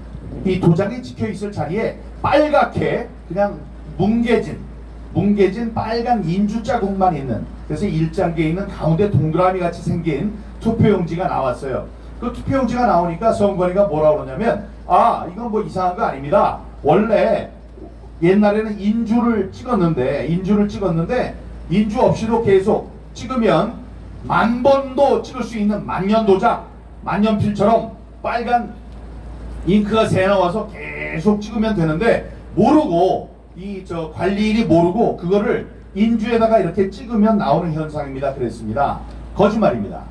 이 도장이 찍혀있을 자리에 빨갛게 그냥 뭉개진 빨간 인주 자국만 있는 그래서 일장기에 있는 가운데 동그라미 같이 생긴 투표용지가 나왔어요. 그 투표용지가 나오니까 선관위가 뭐라고 그러냐면 이건 뭐 이상한 거 아닙니다. 원래 옛날에는 인주를 찍었는데 인주 없이도 계속 찍으면 10,000번도 찍을 수 있는 만년도장, 만년필처럼 빨간 잉크가 새 나와서 계속 찍으면 되는데 모르고 관리인이 모르고 그거를 인주에다가 이렇게 찍으면 나오는 현상입니다. 그랬습니다. 거짓말입니다.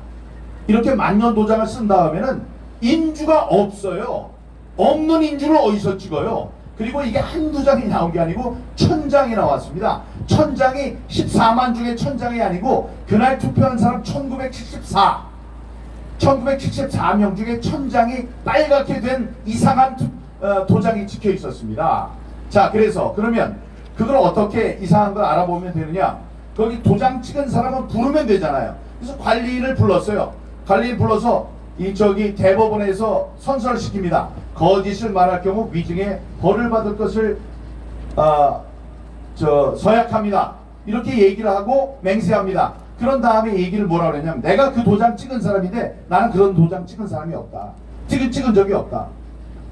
이렇게 만년도장을 쓴 다음에는 인주가 없어요. 없는 인주를 어디서 찍어요? 그리고 이게 한두 장이 나온 게 아니고 1000장이 나왔습니다. 1000장이 14만 중에 1000장이 아니고 그날 투표한 사람 1974명 중에 1000장이 빨갛게 된 이상한 도장이 찍혀 있었습니다. 자, 그래서 그러면 그걸 어떻게 이상한 걸 알아보면 되느냐? 거기 도장 찍은 사람은 부르면 되잖아요. 그래서 관리인을 불렀어요. 관리인 불러서 대법원에서 선서를 시킵니다. 거짓을 말할 경우 위증에 벌을 받을 것을 서약합니다. 이렇게 얘기를 하고 맹세합니다. 그런 다음에 얘기를 뭐라 그러냐면 내가 그 도장 찍은 사람인데 나는 그런 도장 찍은 사람이 없다. 찍은 적이 없다.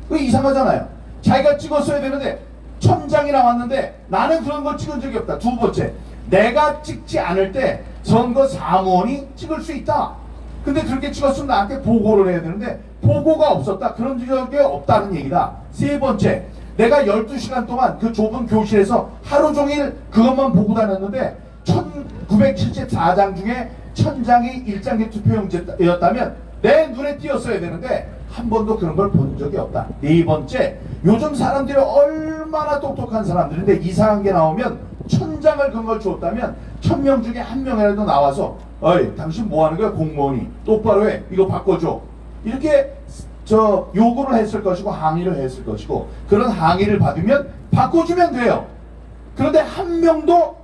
그거 이상하잖아요. 자기가 찍었어야 되는데 1000장이 나왔는데 나는 그런 걸 찍은 적이 없다. 두 번째, 내가 찍지 않을 때 선거 사무원이 찍을 수 있다. 근데 그렇게 찍었으면 나한테 보고를 해야 되는데 보고가 없었다. 그런 적이 없다는 얘기다. 세 번째, 내가 12시간 동안 그 좁은 교실에서 하루 종일 그것만 보고 다녔는데 1974장 중에 1000장이 일장기 투표용지였다면 내 눈에 띄었어야 되는데 한 번도 그런 걸 본 적이 없다. 네 번째, 요즘 사람들이 얼마나 똑똑한 사람들인데 이상한 게 나오면 1000장을 그런 걸 줬다면 1000명 중에 한 명이라도 나와서 어이 당신 뭐 하는 거야 공무원이 똑바로 해 이거 바꿔줘 이렇게 요구를 했을 것이고 항의를 했을 것이고 그런 항의를 받으면 바꿔주면 돼요. 그런데 한 명도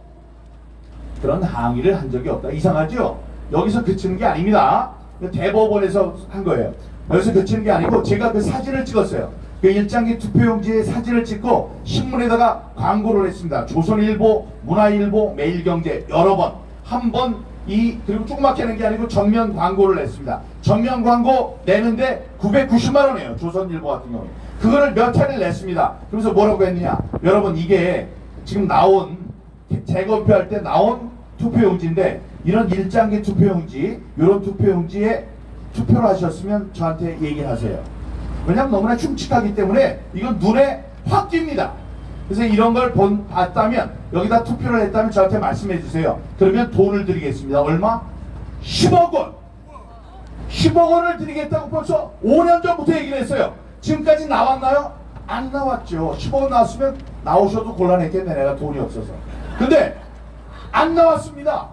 그런 항의를 한 적이 없다. 이상하죠? 여기서 그치는 게 아닙니다. 대법원에서 한 거예요. 여기서 그치는 게 아니고 제가 그 사진을 찍었어요. 그 일장기 투표용지에 사진을 찍고 신문에다가 광고를 했습니다. 조선일보, 문화일보, 매일경제 여러 번. 한 번 그리고 조그맣게 하는 게 아니고 전면 광고를 냈습니다. 전면 광고 내는데 990만 원이에요. 조선일보 같은 경우에. 그거를 몇 차례를 냈습니다. 그러면서 뭐라고 했느냐. 여러분 이게 지금 나온 재검표할 때 나온 투표용지인데 이런 일장기 투표용지 이런 투표용지에 투표를 하셨으면 저한테 얘기하세요. 왜냐하면 너무나 흉측하기 때문에 이건 눈에 확 띕니다. 그래서 이런 걸 봤다면 여기다 투표를 했다면 저한테 말씀해 주세요. 그러면 돈을 드리겠습니다. 얼마? 10억 원. 10억 원을 드리겠다고 벌써 5년 전부터 얘기를 했어요. 지금까지 나왔나요? 안 나왔죠. 10억 원 나왔으면 나오셔도 곤란했겠네. 내가 돈이 없어서. 근데 안 나왔습니다.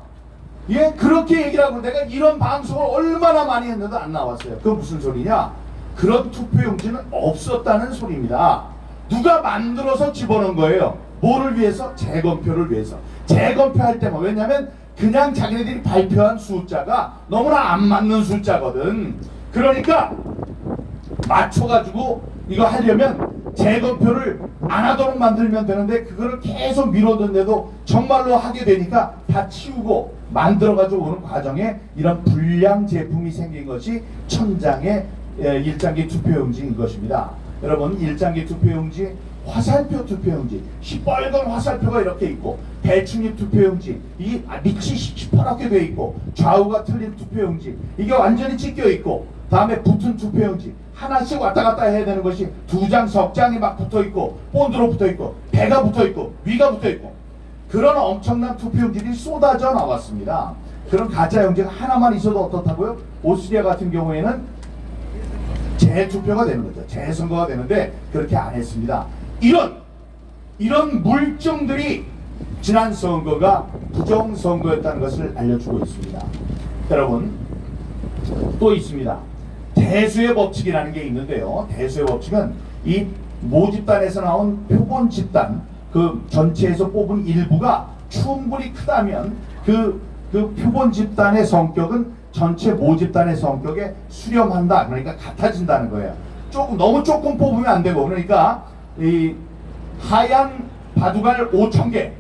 예, 그렇게 얘기를 하고 내가 이런 방송을 얼마나 많이 했는데도 안 나왔어요. 그건 무슨 소리냐? 그런 투표용지는 없었다는 소리입니다. 누가 만들어서 집어넣은 거예요. 뭐를 위해서? 재검표를 위해서. 재검표할 때만. 왜냐면 그냥 자기네들이 발표한 숫자가 너무나 안 맞는 숫자거든. 그러니까 맞춰가지고 이거 하려면 재검표를 안 하도록 만들면 되는데 그거를 계속 미뤄둔데도 정말로 하게 되니까 다 치우고 만들어가지고 오는 과정에 이런 불량 제품이 생긴 것이 천장의 일장기 투표용지인 것입니다. 여러분 일장기 투표용지, 화살표 투표용지, 시뻘건 화살표가 이렇게 있고 배춧잎 투표용지, 이 밑이 시퍼렇게 돼 있고 좌우가 틀린 투표용지, 이게 완전히 찢겨 있고 다음에 붙은 투표용지 하나씩 왔다 갔다 해야 되는 것이 2장, 석 장이 막 붙어 있고 본드로 붙어 있고 배가 붙어 있고 위가 붙어 있고 그런 엄청난 투표용지들이 쏟아져 나왔습니다. 그런 가짜 용지가 하나만 있어도 어떻다고요? 오스트리아 같은 경우에는 재투표가 되는 거죠. 재선거가 되는데 그렇게 안 했습니다. 이런 물증들이 지난 선거가 부정선거였다는 것을 알려주고 있습니다. 여러분 또 있습니다. 대수의 법칙이라는 게 있는데요. 대수의 법칙은 이 모집단에서 나온 표본 집단 그 전체에서 뽑은 일부가 충분히 크다면 그 표본 집단의 성격은 전체 모집단의 성격에 수렴한다. 그러니까 같아진다는 거예요. 너무 조금 뽑으면 안 되고 그러니까 이 하얀 바둑알 5,000개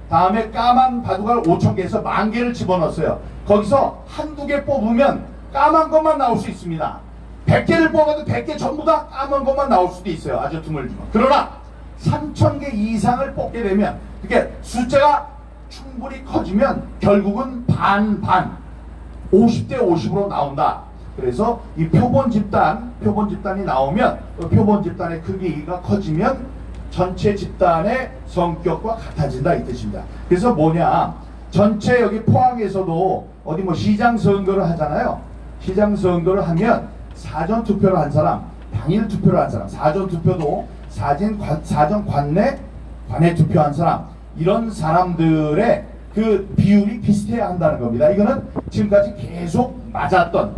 다음에 까만 바둑알 5,000개에서 10,000개를 집어넣었어요. 거기서 한두 개 뽑으면 까만 것만 나올 수 있습니다. 100개를 뽑아도 100개 전부 다 까만 것만 나올 수도 있어요. 아주 드물지만. 그러나 3,000개 이상을 뽑게 되면 그게 숫자가 충분히 커지면 결국은 반반 50대 50으로 나온다. 그래서 이 표본 집단이 나오면 표본 집단의 크기가 커지면 전체 집단의 성격과 같아진다 이 뜻입니다. 그래서 뭐냐? 전체 여기 포항에서도 어디 뭐 시장 선거를 하잖아요. 시장 선거를 하면 사전 투표를 한 사람, 당일 투표를 한 사람, 사전 투표도 사전 관내 투표한 사람 이런 사람들의 그 비율이 비슷해야 한다는 겁니다. 이거는 지금까지 계속 맞아왔던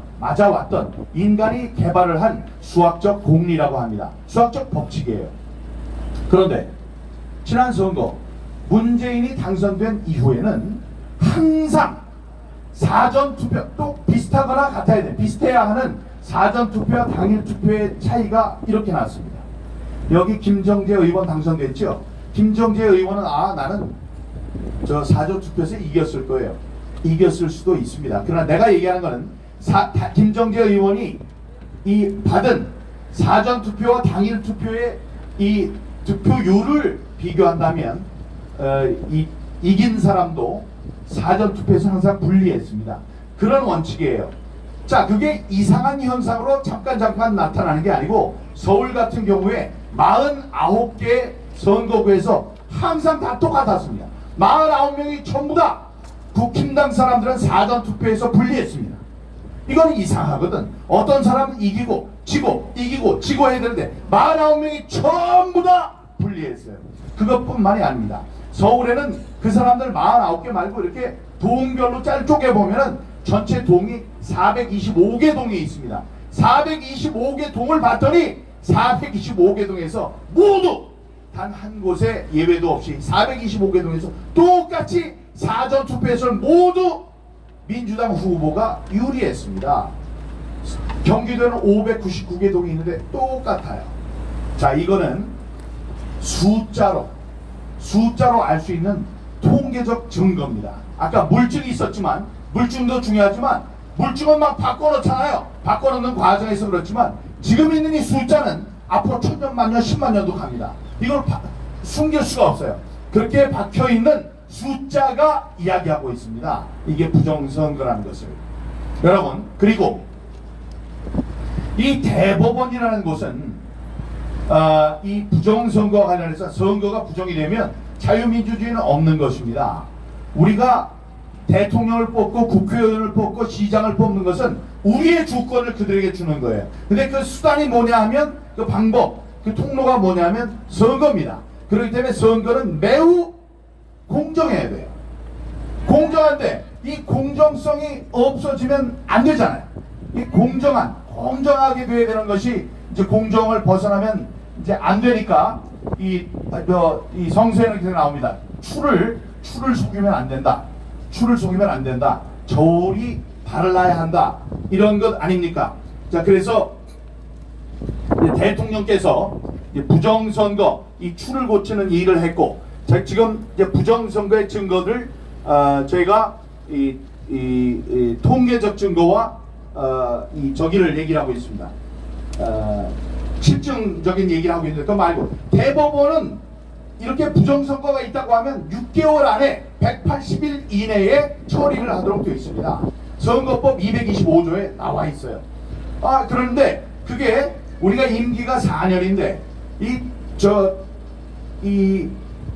인간이 개발을 한 수학적 공리라고 합니다. 수학적 법칙이에요. 그런데 지난 선거 문재인이 당선된 이후에는 항상 사전투표 또 비슷하거나 같아야 돼. 비슷해야 하는 사전투표와 당일투표의 차이가 이렇게 났습니다. 여기 김정재 의원 당선됐죠. 김정재 의원은 나는 저 사전투표에서 이겼을 거예요. 이겼을 수도 있습니다. 그러나 내가 얘기하는 거는 김정재 의원이 이 받은 사전투표와 당일투표의 이 투표율을 비교한다면 이긴 사람도 사전투표에서 항상 불리했습니다. 그런 원칙이에요. 자, 그게 이상한 현상으로 잠깐 나타나는 게 아니고 서울 같은 경우에 49개 선거구에서 항상 다 똑같았습니다. 49명이 전부 다 국힘당 사람들은 사전투표에서 불리했습니다. 이건 이상하거든. 어떤 사람은 이기고 지고 이기고 지고 해야 되는데 49명이 전부 다 불리했어요. 그것뿐만이 아닙니다. 서울에는 그 사람들 49개 말고 이렇게 동별로 쪼개 보면은 전체 동이 425개 동이 있습니다. 425개 동을 봤더니 425개 동에서 모두 단 한 곳에 예외도 없이 425개 동에서 똑같이 사전투표에서 모두 민주당 후보가 유리했습니다. 경기도에는 599개 동이 있는데 똑같아요. 자, 이거는 숫자로 알 수 있는 통계적 증거입니다. 아까 물증이 있었지만 물증도 중요하지만 물증은 막 바꿔놓잖아요. 바꿔놓는 과정에서 그렇지만 지금 있는 이 숫자는 앞으로 천년 만년 10만 년도 갑니다. 이걸 숨길 수가 없어요. 그렇게 박혀있는 숫자가 이야기하고 있습니다. 이게 부정선거라는 것을. 여러분, 그리고 이 대법원이라는 곳은 이 부정선거와 관련해서 선거가 부정이 되면 자유민주주의는 없는 것입니다. 우리가 대통령을 뽑고 국회의원을 뽑고 시장을 뽑는 것은 우리의 주권을 그들에게 주는 거예요. 근데 그 수단이 뭐냐 하면 그 방법, 그 통로가 뭐냐 하면 선거입니다. 그렇기 때문에 선거는 매우 공정해야 돼요. 공정한데 이 공정성이 없어지면 안 되잖아요. 이 공정하게 돼야 되는 것이 이제 공정을 벗어나면 이제 안 되니까 이 성서에는 이렇게 나옵니다. 추를 속이면 안 된다. 추를 속이면 안 된다. 저울이 발라야 한다. 이런 것 아닙니까? 자, 그래서 대통령께서 부정선거, 이 추를 고치는 일을 했고, 자, 지금 이제 부정선거의 증거들 저희가 이 통계적 증거와 이 저기를 얘기를 하고 있습니다. 실증적인 얘기를 하고 있는데, 그거 말고 대법원은 이렇게 부정선거가 있다고 하면 6개월 안에 180일 이내에 처리를 하도록 되어 있습니다. 선거법 225조에 나와 있어요. 그런데 그게 우리가 임기가 4년인데 이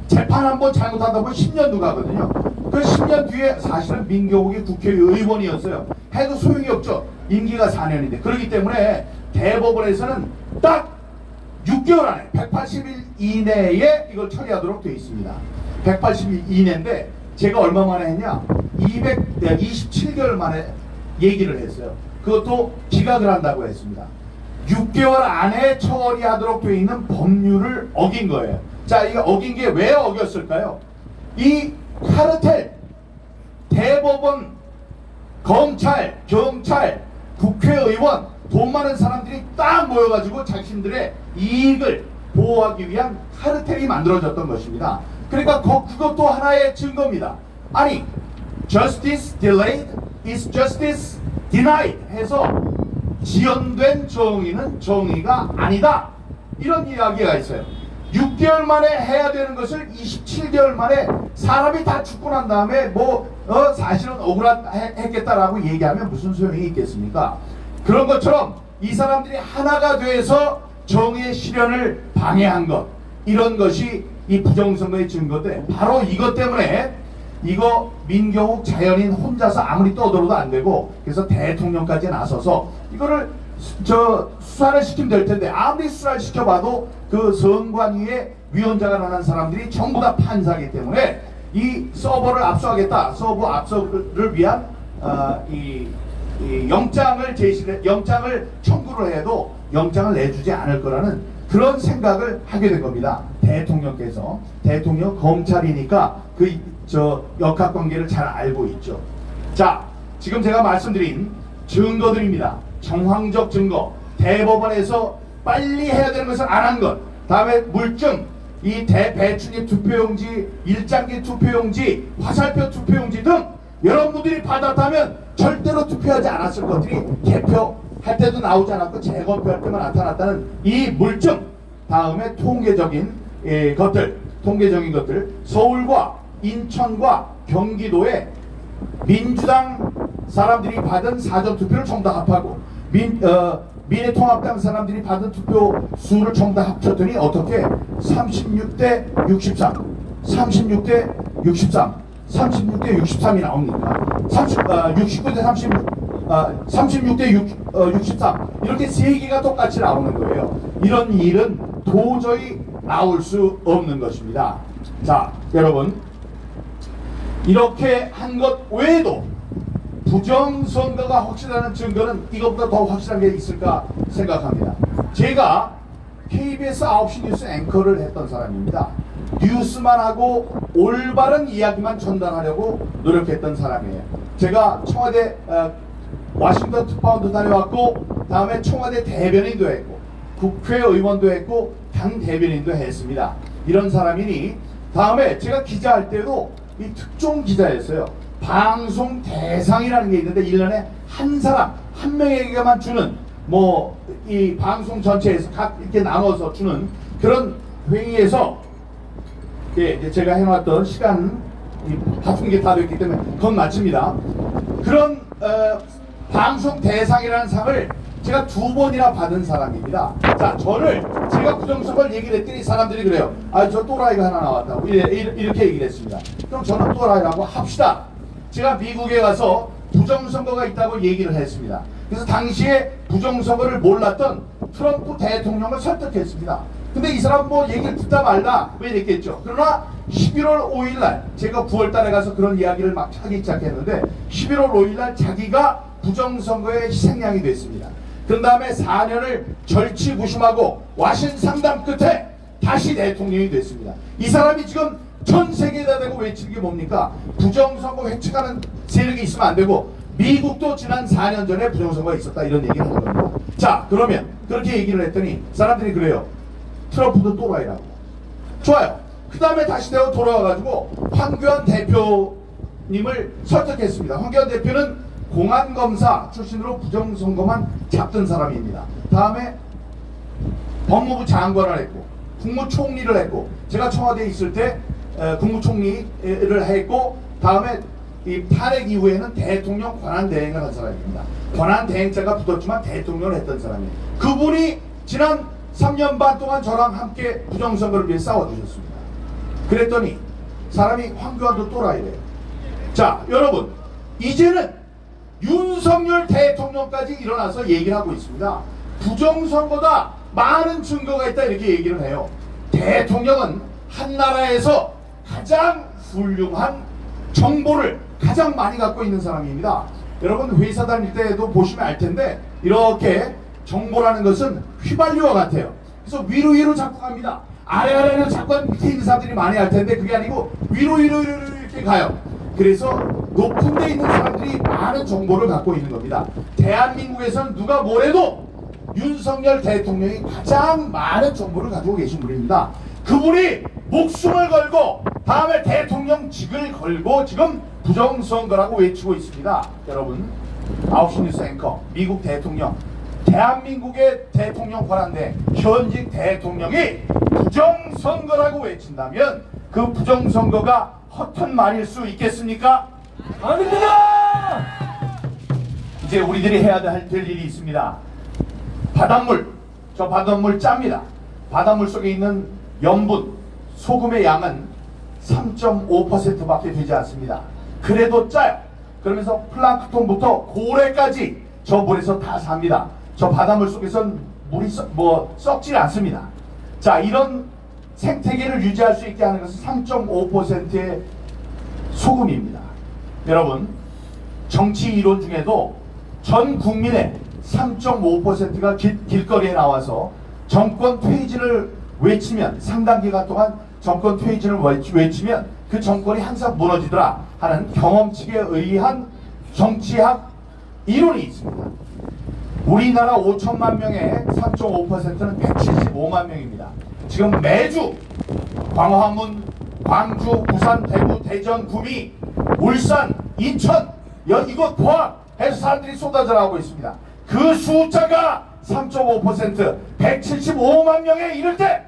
재판 한번 잘못하다 보면 10년도 가거든요. 그 10년 뒤에 사실은 민경욱이 국회의원이었어요. 해도 소용이 없죠. 임기가 4년인데. 그렇기 때문에 대법원에서는 딱 6개월 안에 180일 이내에 이걸 처리하도록 되어 있습니다. 180일 이내인데 제가 얼마 만에 했냐? 227개월 만에 얘기를 했어요. 그것도 기각을 한다고 했습니다. 6개월 안에 처리하도록 되어 있는 법률을 어긴 거예요. 자, 이거 어긴 게 왜 어겼을까요? 이 카르텔, 대법원, 검찰, 경찰, 국회의원, 돈 많은 사람들이 딱 모여가지고 자신들의 이익을 보호하기 위한 카르텔이 만들어졌던 것입니다. 그러니까 그것도 하나의 증거입니다. 아니, justice delayed is justice denied 해서 지연된 정의는 정의가 아니다. 이런 이야기가 있어요. 6개월 만에 해야 되는 것을 27개월 만에 사람이 다 죽고 난 다음에 사실은 억울했겠다라고 얘기하면 무슨 소용이 있겠습니까? 그런 것처럼 이 사람들이 하나가 돼서 정의의 실현을 방해한 것, 이런 것이 이 부정선거의 증거인데, 바로 이것 때문에 이거 민경욱 자연인 혼자서 아무리 떠들어도 안 되고, 그래서 대통령까지 나서서 이거를 수사를 시키면 될 텐데, 아무리 수사를 시켜봐도 그 선관위의 위원장을 하는 사람들이 전부 다 판사이기 때문에 이 서버를 압수하겠다, 서버 압수를 위한 이 영장을 청구를 해도 영장을 내주지 않을 거라는 그런 생각을 하게 된 겁니다. 대통령께서. 대통령 검찰이니까 역학관계를 잘 알고 있죠. 자, 지금 제가 말씀드린 증거들입니다. 정황적 증거, 대법원에서 빨리 해야 되는 것을 안 한 것, 다음에 물증, 이 배추잎 투표용지, 일장기 투표용지, 화살표 투표용지 등 여러분들이 받았다면 절대로 투표하지 않았을 것들이 개표할 때도 나오지 않았고 재검표할 때만 나타났다는 이 물증, 다음에 통계적인 것들, 서울과 인천과 경기도에 민주당 사람들이 받은 사전투표를 전부 다 합하고 미래통합당 사람들이 받은 투표 수를 전부 다 합쳤더니 어떻게 36대 63, 36대 63, 36대 63이 나옵니까? 69대 36대 63 이렇게 세 개가 똑같이 나오는 거예요. 이런 일은 도저히 나올 수 없는 것입니다. 자, 여러분, 이렇게 한 것 외에도 부정선거가 확실하는 증거는 이것보다 더 확실한 게 있을까 생각합니다. 제가 KBS 9시 뉴스 앵커를 했던 사람입니다. 뉴스만 하고 올바른 이야기만 전달하려고 노력했던 사람이에요. 제가 청와대 워싱턴 특파원도 다녀왔고 다음에 청와대 대변인도 했고 국회의원도 했고 당 대변인도 했습니다. 이런 사람이니 다음에 제가 기자할 때도 이 특종 기자였어요. 방송 대상이라는 게 있는데 1년에 한 사람 한 명에게만 주는 뭐 이 방송 전체에서 각 이렇게 나눠서 주는 그런 회의에서 이제 제가 해놨던 시간 바쁜 게 다 됐기 때문에 그건 마칩니다. 그런 방송 대상이라는 상을 제가 2번이나 받은 사람입니다. 자, 제가 부정선거를 얘기를 했더니 사람들이 그래요. 아, 저 또라이가 하나 나왔다고 이렇게 얘기를 했습니다. 그럼 저는 또라이라고 합시다. 제가 미국에 가서 부정선거가 있다고 얘기를 했습니다. 그래서 당시에 부정선거를 몰랐던 트럼프 대통령을 설득했습니다. 근데 이 사람 뭐 얘기를 듣다 말라 왜 이랬겠죠. 그러나 11월 5일날 제가 9월달에 가서 그런 이야기를 막 하기 시작했는데 11월 5일날 자기가 부정선거의 희생양이 됐습니다. 그 다음에 4년을 절치부심하고 와신 상담 끝에 다시 대통령이 됐습니다. 이 사람이 지금 전 세계에다 대고 외치는 게 뭡니까? 부정선거 획책하는 세력이 있으면 안 되고 미국도 지난 4년 전에 부정선거가 있었다 이런 얘기를 하는 겁니다. 자, 그러면 그렇게 얘기를 했더니 사람들이 그래요. 트럼프도 또라이라고. 좋아요. 그 다음에 다시 돌아와가지고 황교안 대표님을 설득했습니다. 황교안 대표는 공안검사 출신으로 부정선거만 잡던 사람입니다. 다음에 법무부 장관을 했고 국무총리를 했고 제가 청와대에 있을 때 국무총리를 했고 다음에 이 탄핵 이후에는 대통령 권한대행을 한 사람입니다. 권한대행자가 붙었지만 대통령을 했던 사람이에요. 그분이 지난 3년 반 동안 저랑 함께 부정선거를 위해 싸워주셨습니다. 그랬더니 사람이 황교안도 또라이래요. 자, 여러분 이제는 윤석열 대통령까지 일어나서 얘기를 하고 있습니다. 부정선거다 많은 증거가 있다 이렇게 얘기를 해요. 대통령은 한 나라에서 가장 훌륭한 정보를 가장 많이 갖고 있는 사람입니다. 여러분 회사 다닐 때도 보시면 알 텐데 이렇게 정보라는 것은 휘발유와 같아요. 그래서 위로 자꾸 갑니다. 아래로 자꾸 밑에 있는 사람들이 많이 알 텐데 그게 아니고 위로 이렇게 가요. 그래서 높은 데 있는 사람들이 많은 정보를 갖고 있는 겁니다. 대한민국에서는 누가 뭐래도 윤석열 대통령이 가장 많은 정보를 가지고 계신 분입니다. 그분이 목숨을 걸고 다음에 대통령직을 걸고 지금 부정선거라고 외치고 있습니다. 여러분 9시 뉴스 앵커 미국 대통령 대한민국의 대통령 권한대 현직 대통령이 부정선거라고 외친다면 그 부정선거가 허튼 말일 수 있겠습니까? 아닙니다. 이제 우리들이 해야 될 일이 있습니다. 바닷물, 저 바닷물 짭니다. 바닷물 속에 있는 염분, 소금의 양은 3.5%밖에 되지 않습니다. 그래도 짜요. 그러면서 플랑크톤부터 고래까지 저 물에서 다 삽니다. 저 바닷물 속에선 물이 썩지 않습니다. 자, 이런 생태계를 유지할 수 있게 하는 것은 3.5%의 소금입니다. 여러분, 정치 이론 중에도 전 국민의 3.5%가 길거리에 나와서 정권 퇴진을 외치면 상당 기간 동안 정권 퇴진을 외치면 그 정권이 항상 무너지더라 하는 경험칙에 의한 정치학 이론이 있습니다. 우리나라 5천만 명의 3.5%는 175만 명입니다. 지금 매주 광화문, 광주, 부산, 대구, 대전, 구미, 울산, 인천 이곳 포함해서 사람들이 쏟아져 나오고 있습니다. 그 숫자가 3.5% 175만 명에 이를 때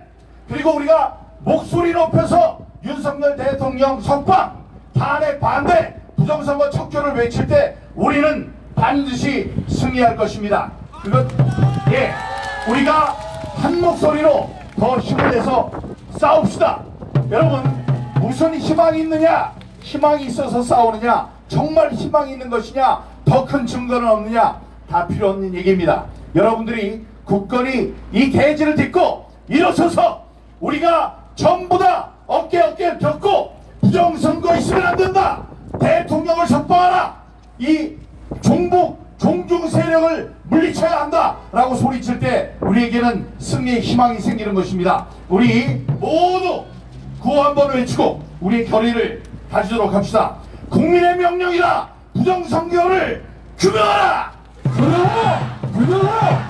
그리고 우리가 목소리 높여서 윤석열 대통령 석방, 탄핵 반대, 부정선거 척결을 외칠 때 우리는 반드시 승리할 것입니다. 그것 우리가 한 목소리로 더 힘을 내서 싸웁시다. 여러분 무슨 희망이 있느냐? 희망이 있어서 싸우느냐? 정말 희망이 있는 것이냐? 더 큰 증거는 없느냐? 다 필요 없는 얘기입니다. 여러분들이 굳건히 이 대지를 딛고 일어서서 우리가 전부 다 어깨 겹고 부정선거 있으면 안 된다. 대통령을 석방하라. 이 종중 세력을 물리쳐야 한다 라고 소리칠 때 우리에게는 승리의 희망이 생기는 것입니다. 우리 모두 구호 한번 외치고 우리의 결의를 가지도록 합시다. 국민의 명령이다. 부정선거를 규명하라. 규명하라!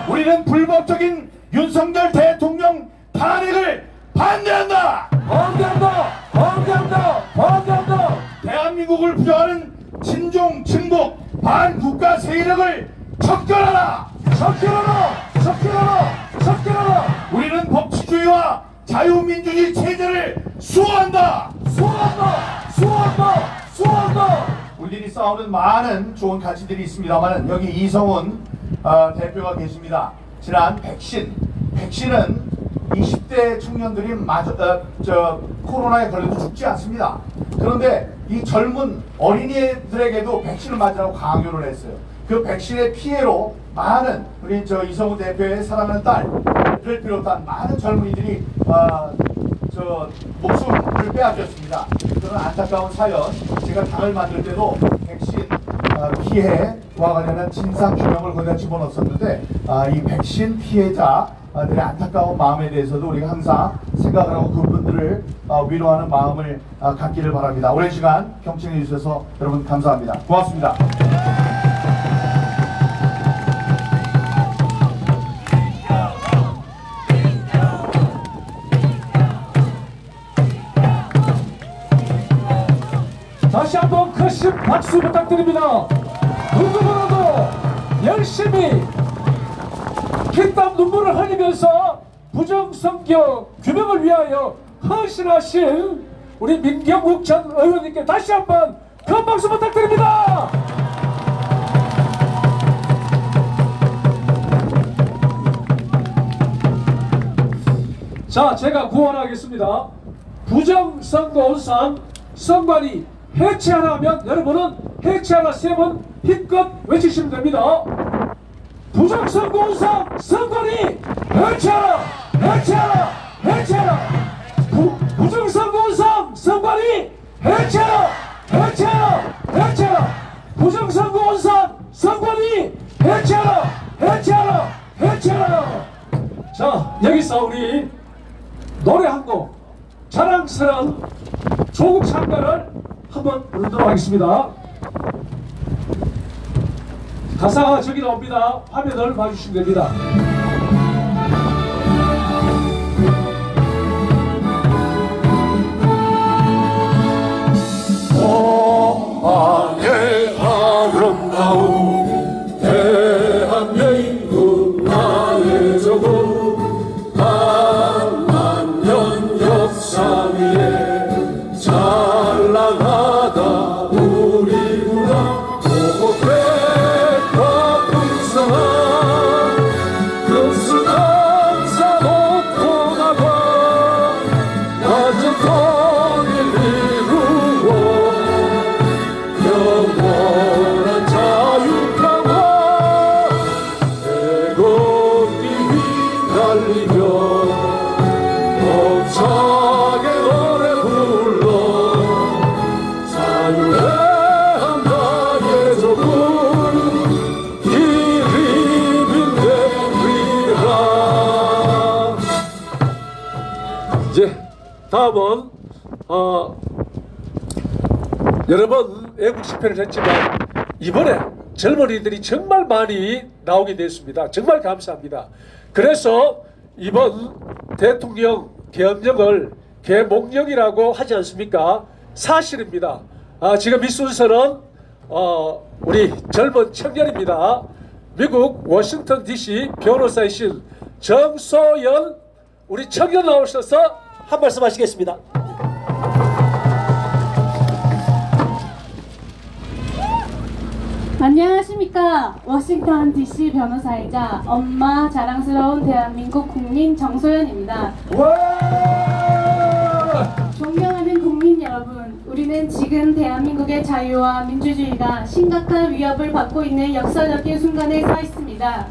우리는 불법적인 윤석열 대통령 탄핵을 반대한다. 반대한다! 대한민국을 부정하는 친중 친북 반국가 세력을 척결하라. 척결하라! 우리는 법치주의와 자유민주주의 체제를 수호한다. 우리들이 싸우는 많은 좋은 가치들이 있습니다만 여기 이성훈 대표가 계십니다. 지난 백신은 20대 청년들이 코로나에 걸려도 죽지 않습니다. 그런데 이 젊은 어린이들에게도 백신을 맞으라고 강요를 했어요. 그 백신의 피해로 많은 우리 이성훈 대표의 사랑하는 딸을 비롯한 많은 젊은이들이 목숨을 빼앗겼습니다. 그런 안타까운 사연, 제가 당을 만들 때도 백신 피해와 관련한 진상 규명을 거기다 집어넣었었는데 이 백신 피해자들의 안타까운 마음에 대해서도 우리가 항상 생각을 하고 그분들을 위로하는 마음을 갖기를 바랍니다. 오랜 시간 경청해 주셔서 여러분 감사합니다. 고맙습니다. 다시 한번 큰 박수 부탁드립니다. 누구보다도 열심히 피땀 눈물을 흘리면서 부정선거 규명을 위하여 헌신하신 우리 민경욱 전 의원님께 다시 한번 큰 박수 부탁드립니다. 자, 제가 구원하겠습니다. 부정선거운상 선관위 해체하라면 여러분은 해체하라 3번 힘껏 외치시면 됩니다. 부정선거운상 선관위 해체하라! 부정선거운상 선관위 해체하라! 부정선거운상 선관위 해체하라! 자, 여기서 우리 노래 한 곡 자랑스러운 조국 찬가를 한번 부르도록 하겠습니다. 가사가 저기 나옵니다. 화면을 봐주시면 됩니다. 나의 아름다운 대한민국 나의 조국 만년 역사 위에 찬란하다 우리구나 보고백과 풍성한 금수강산 오토나가 낮은 통일 이루어 영원한 자유평화 애국이 휘날리며 벅차게 노래 불러 자유의 나의 조국 기림인되리라. 이제 다음은 여러 번 애국 집회를 했지만 이번에 젊은이들이 정말 많이 나오게 됐습니다. 정말 감사합니다. 그래서 이번 대통령 계엄령을 계몽령이라고 하지 않습니까? 사실입니다. 지금 이 순서는 우리 젊은 청년입니다. 미국 워싱턴 DC 변호사이신 정소연 우리 청년 나오셔서 한 말씀 하시겠습니다. 안녕하십니까. 워싱턴 DC 변호사이자 엄마 자랑스러운 대한민국 국민 정소연입니다. 존경하는 국민 여러분, 우리는 지금 대한민국의 자유와 민주주의가 심각한 위협을 받고 있는 역사적인 순간에 서 있습니다.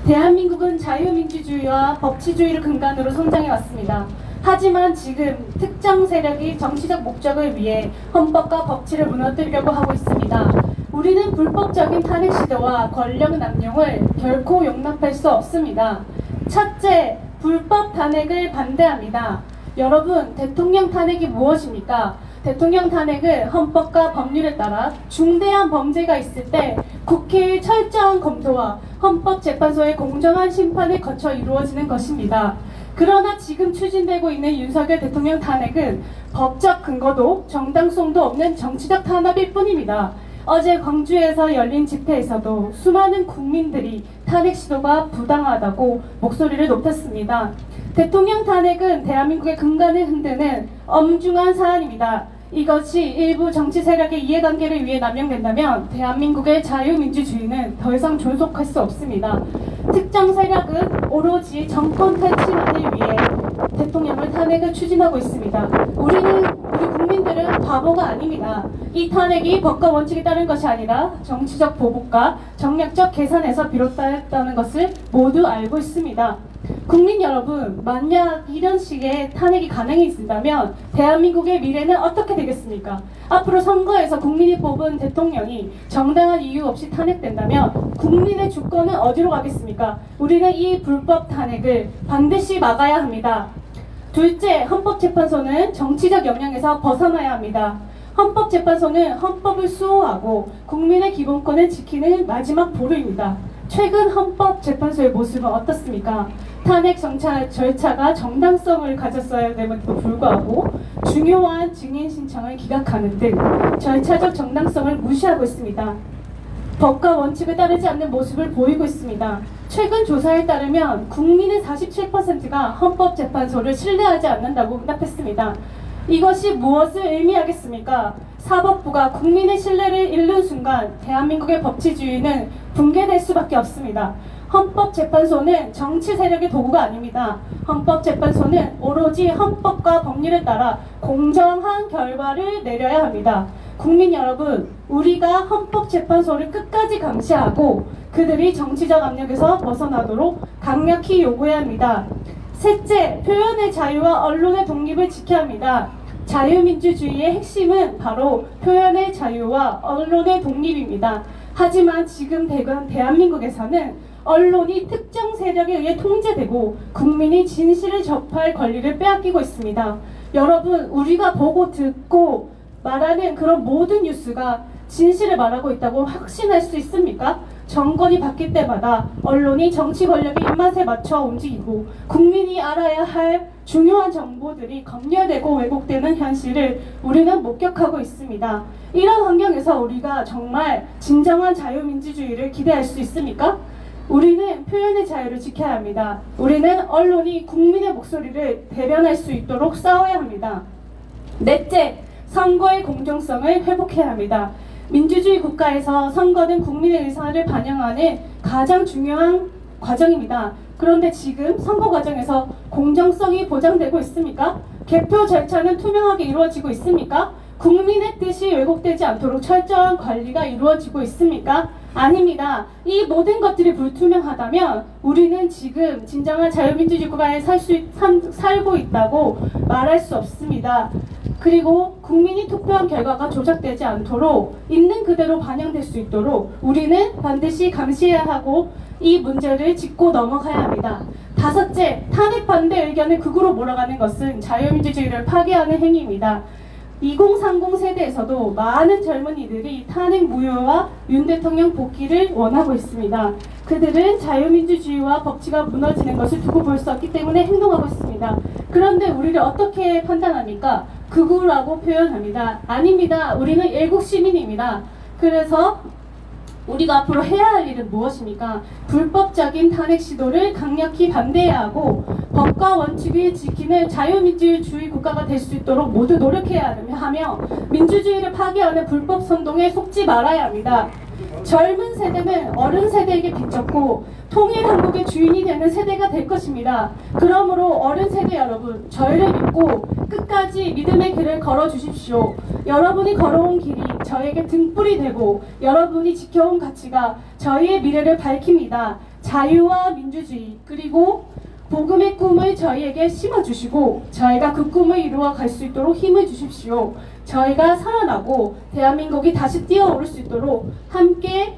대한민국은 자유민주주의와 법치주의를 근간으로 성장해왔습니다. 하지만 지금 특정 세력이 정치적 목적을 위해 헌법과 법치를 무너뜨리려고 하고 있습니다. 우리는 불법적인 탄핵 시도와 권력 남용을 결코 용납할 수 없습니다. 첫째, 불법 탄핵을 반대합니다. 여러분, 대통령 탄핵이 무엇입니까? 대통령 탄핵은 헌법과 법률에 따라 중대한 범죄가 있을 때 국회의 철저한 검토와 헌법재판소의 공정한 심판을 거쳐 이루어지는 것입니다. 그러나 지금 추진되고 있는 윤석열 대통령 탄핵은 법적 근거도 정당성도 없는 정치적 탄압일 뿐입니다. 어제 광주에서 열린 집회에서도 수많은 국민들이 탄핵 시도가 부당하다고 목소리를 높였습니다. 대통령 탄핵은 대한민국의 근간을 흔드는 엄중한 사안입니다. 이것이 일부 정치 세력의 이해관계를 위해 남용된다면 대한민국의 자유민주주의는 더 이상 존속할 수 없습니다. 특정 세력은 오로지 정권 탈취만을 위해 대통령을 탄핵을 추진하고 있습니다. 우리 국민들은 바보가 아닙니다. 이 탄핵이 법과 원칙에 따른 것이 아니라 정치적 보복과 정략적 계산에서 비롯되었다는 것을 모두 알고 있습니다. 국민 여러분, 만약 이런 식의 탄핵이 가능해진다면 대한민국의 미래는 어떻게 되겠습니까? 앞으로 선거에서 국민이 뽑은 대통령이 정당한 이유 없이 탄핵된다면 국민의 주권은 어디로 가겠습니까? 우리는 이 불법 탄핵을 반드시 막아야 합니다. 둘째, 헌법재판소는 정치적 영향에서 벗어나야 합니다. 헌법재판소는 헌법을 수호하고 국민의 기본권을 지키는 마지막 보루입니다. 최근 헌법재판소의 모습은 어떻습니까? 탄핵 절차가 정당성을 가졌어야 됨에도 불구하고 중요한 증인 신청을 기각하는 등 절차적 정당성을 무시하고 있습니다. 법과 원칙을 따르지 않는 모습을 보이고 있습니다. 최근 조사에 따르면 국민의 47%가 헌법재판소를 신뢰하지 않는다고 응답했습니다. 이것이 무엇을 의미하겠습니까? 사법부가 국민의 신뢰를 잃는 순간 대한민국의 법치주의는 붕괴될 수밖에 없습니다. 헌법재판소는 정치 세력의 도구가 아닙니다. 헌법재판소는 오로지 헌법과 법률에 따라 공정한 결과를 내려야 합니다. 국민 여러분, 우리가 헌법재판소를 끝까지 감시하고 그들이 정치적 압력에서 벗어나도록 강력히 요구해야 합니다. 셋째, 표현의 자유와 언론의 독립을 지켜야 합니다. 자유민주주의의 핵심은 바로 표현의 자유와 언론의 독립입니다. 하지만 지금 대한민국에서는 언론이 특정 세력에 의해 통제되고 국민이 진실을 접할 권리를 빼앗기고 있습니다. 여러분, 우리가 보고 듣고 말하는 그런 모든 뉴스가 진실을 말하고 있다고 확신할 수 있습니까? 정권이 바뀔 때마다 언론이 정치 권력의 입맛에 맞춰 움직이고 국민이 알아야 할 중요한 정보들이 검열되고 왜곡되는 현실을 우리는 목격하고 있습니다. 이런 환경에서 우리가 정말 진정한 자유민주주의를 기대할 수 있습니까? 우리는 표현의 자유를 지켜야 합니다. 우리는 언론이 국민의 목소리를 대변할 수 있도록 싸워야 합니다. 넷째, 선거의 공정성을 회복해야 합니다. 민주주의 국가에서 선거는 국민의 의사를 반영하는 가장 중요한 과정입니다. 그런데 지금 선거 과정에서 공정성이 보장되고 있습니까? 개표 절차는 투명하게 이루어지고 있습니까? 국민의 뜻이 왜곡되지 않도록 철저한 관리가 이루어지고 있습니까? 아닙니다. 이 모든 것들이 불투명하다면 우리는 지금 진정한 자유민주주의 국가에 살고 있다고 말할 수 없습니다. 그리고 국민이 투표한 결과가 조작되지 않도록 있는 그대로 반영될 수 있도록 우리는 반드시 감시해야 하고 이 문제를 짚고 넘어가야 합니다. 다섯째, 탄핵 반대 의견을 극으로 몰아가는 것은 자유민주주의를 파괴하는 행위입니다. 2030 세대에서도 많은 젊은이들이 탄핵 무효와 윤 대통령 복귀를 원하고 있습니다. 그들은 자유민주주의와 법치가 무너지는 것을 두고 볼 수 없기 때문에 행동하고 있습니다. 그런데 우리를 어떻게 판단합니까? 극우라고 표현합니다. 아닙니다. 우리는 애국 시민입니다. 그래서 우리가 앞으로 해야 할 일은 무엇입니까? 불법적인 탄핵 시도를 강력히 반대해야 하고 법과 원칙을 지키는 자유민주주의 국가가 될 수 있도록 모두 노력해야 하며 민주주의를 파괴하는 불법 선동에 속지 말아야 합니다. 젊은 세대는 어른 세대에게 빚졌고 통일 한국의 주인이 되는 세대가 될 것입니다. 그러므로 어른 세대 여러분, 저희를 믿고 끝까지 믿음의 길을 걸어주십시오. 여러분이 걸어온 길이 저에게 등불이 되고 여러분이 지켜온 가치가 저희의 미래를 밝힙니다. 자유와 민주주의 그리고 복음의 꿈을 저희에게 심어주시고 저희가 그 꿈을 이루어 갈 수 있도록 힘을 주십시오. 저희가 살아나고 대한민국이 다시 뛰어오를 수 있도록 함께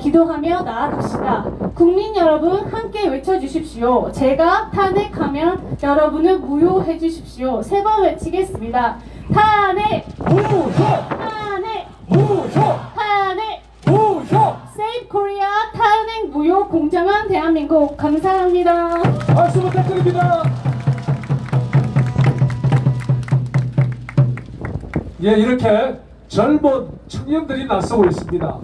기도하며 나아갑시다. 국민 여러분 함께 외쳐주십시오. 제가 탄핵하면 여러분을 무효해 주십시오. 3번 외치겠습니다. 탄핵! 무효! 탄핵! 무효! 탄핵! 무효! 세이브 코리아 탄핵 무효 공정한 대한민국 감사합니다. 박수 부탁드립니다. 예, 이렇게 젊은 청년들이 나서고 있습니다.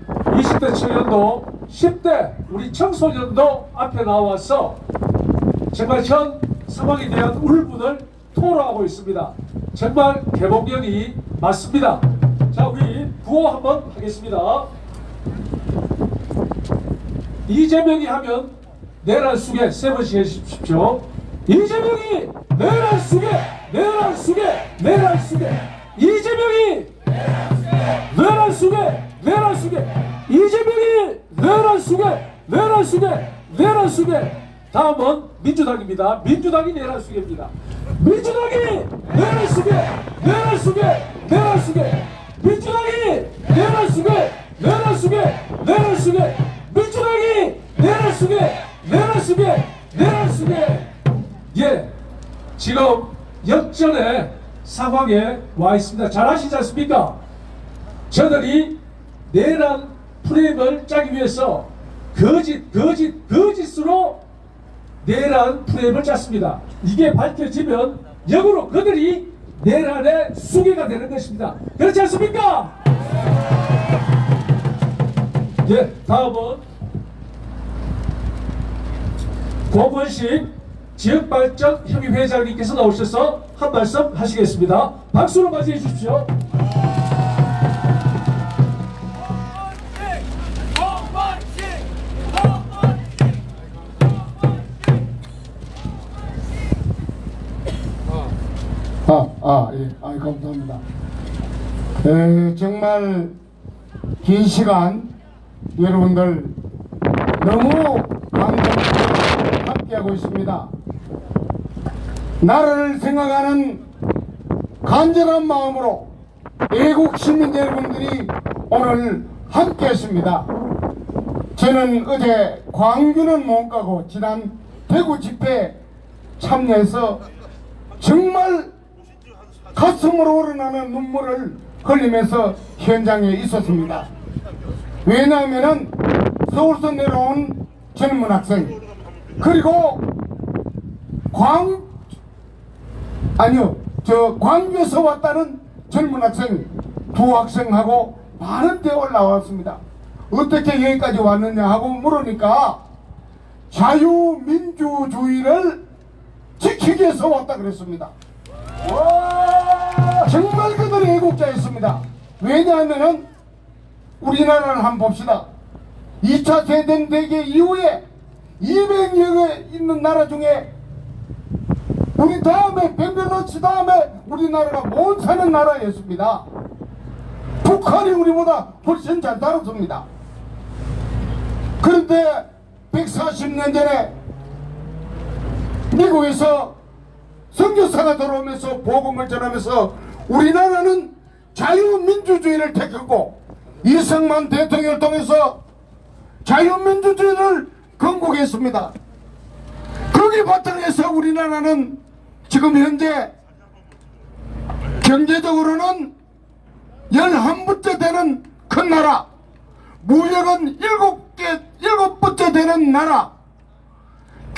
20대 청년도 10대 우리 청소년도 앞에 나와서 정말 현 상황에 대한 울분을 토로하고 있습니다. 정말 개복년이 맞습니다. 자, 우리 구호 한번 하겠습니다. 이재명이 하면 내란 속에 세 번씩 해주십시오. 이재명이 내란 속에 내란 속에 내란 속에 이재명이 내란 속에 내란 속에 이재명이 내란 속에 내란 속에 내란 속에 다음은 민주당입니다. 민주당이 내란 속에입니다. 민주당이 내란 속에 내란 속에 내란 속에 민주당이 내란 속에 내란 속에 내란 속에 민주당이 내란 속에 내란 속에 내란 속에 예, 지금 역전의 상황에 와 있습니다. 잘 아시지 않습니까? 저들이 내란 프레임을 짜기 위해서 거짓으로 내란 프레임을 짰습니다. 이게 밝혀지면 역으로 그들이 내란의 수괴가 되는 것입니다. 그렇지 않습니까? 예, 다음은 고건식 지역발전협의 회장님께서 나오셔서 한 말씀 하시겠습니다. 박수로 맞이해 주십시오. 감사합니다. 정말 긴 시간 여러분들 너무 감사합니다. 함께하고 있습니다. 나라를 생각하는 간절한 마음으로 애국 시민 여러분들이 오늘 함께했습니다. 저는 어제 광주는 못 가고 지난 대구 집회에 참여해서 정말 가슴으로 우러나는 눈물을 흘리면서 현장에 있었습니다. 왜냐하면 서울서 내려온 젊은 학생 그리고 광주에서 왔다는 젊은 학생 두 학생하고 많은 데 올라왔습니다. 어떻게 여기까지 왔느냐 하고 물으니까 자유민주주의를 지키기 위해서 왔다 그랬습니다. 정말 그들이 애국자였습니다. 왜냐하면 우리나라를 한번 봅시다. 2차 세계대전 이후에 200여개 있는 나라 중에 우리 다음에 벨로루스 다음에 우리나라가 못 사는 나라였습니다. 북한이 우리보다 훨씬 잘 살았습니다. 그런데 140년 전에 미국에서 선교사가 들어오면서 복음을 전하면서 우리나라는 자유민주주의를 택했고 이승만 대통령을 통해서 자유민주주의를 건국했습니다. 거기 바탕에서 우리나라는 지금 현재 경제적으로는 11번째 되는 큰 나라, 무역은 7번째 되는 나라,